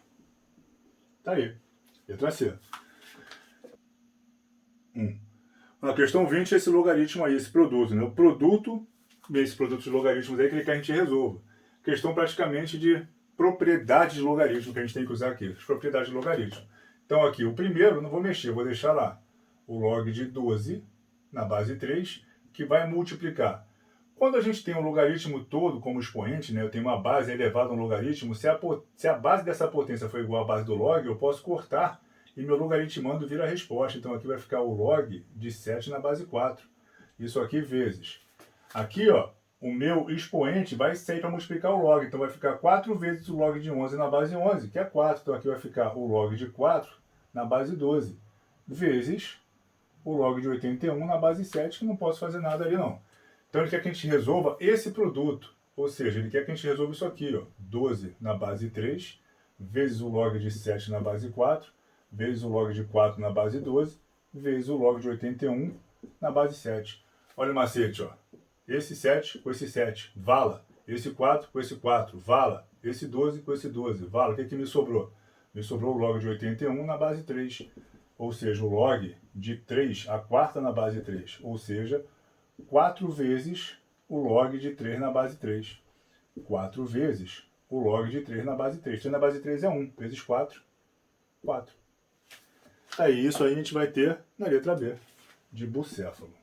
Tá aí. Letra C. Na questão 20 é esse logaritmo aí, esse produto. Né? O produto, esse produto de logaritmos aí que ele quer que a gente resolva. Questão praticamente de propriedades de logaritmo que a gente tem que usar aqui. As propriedades de logaritmo. Então aqui, o primeiro, não vou mexer, vou deixar lá. O log de 12 na base 3, que vai multiplicar. Quando a gente tem um logaritmo todo como expoente, né, eu tenho uma base elevada a um logaritmo, se a base dessa potência for igual à base do log, eu posso cortar e meu logaritmando vira a resposta. Então aqui vai ficar o log de 7 na base 4. Isso aqui vezes. Aqui, ó, o meu expoente vai sair para multiplicar o log. Então vai ficar 4 vezes o log de 11 na base 11, que é 4. Então aqui vai ficar o log de 4 na base 12, vezes o log de 81 na base 7, que não posso fazer nada ali não. Então ele quer que a gente resolva esse produto. Ou seja, ele quer que a gente resolva isso aqui, ó, 12 na base 3, vezes o log de 7 na base 4, vezes o log de 4 na base 12, vezes o log de 81 na base 7. Olha o macete, ó. Esse 7 com esse 7, vala. Esse 4 com esse 4, vala. Esse 12 com esse 12, vala. O que que me sobrou? Me sobrou o log de 81 na base 3. Ou seja, o log de 3, a quarta na base 3. Ou seja, 4 vezes o log de 3 na base 3. 4 vezes o log de 3 na base 3. 3 na base 3 é 1, vezes 4, 4. Aí isso aí a gente vai ter na letra B. de bucéfalo.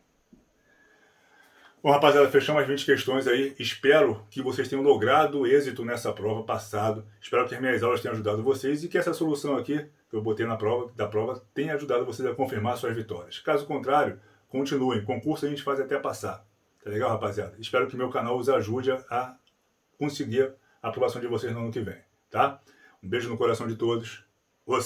Bom, rapaziada, fechamos as 20 questões aí. Espero que vocês tenham logrado êxito nessa prova, passado. Espero que as minhas aulas tenham ajudado vocês e que essa solução aqui, que eu botei da prova, tenha ajudado vocês a confirmar suas vitórias. Caso contrário, continuem. Concurso a gente faz até passar. Tá legal, rapaziada? Espero que meu canal os ajude a conseguir a aprovação de vocês no ano que vem, tá? Um beijo no coração de todos. Os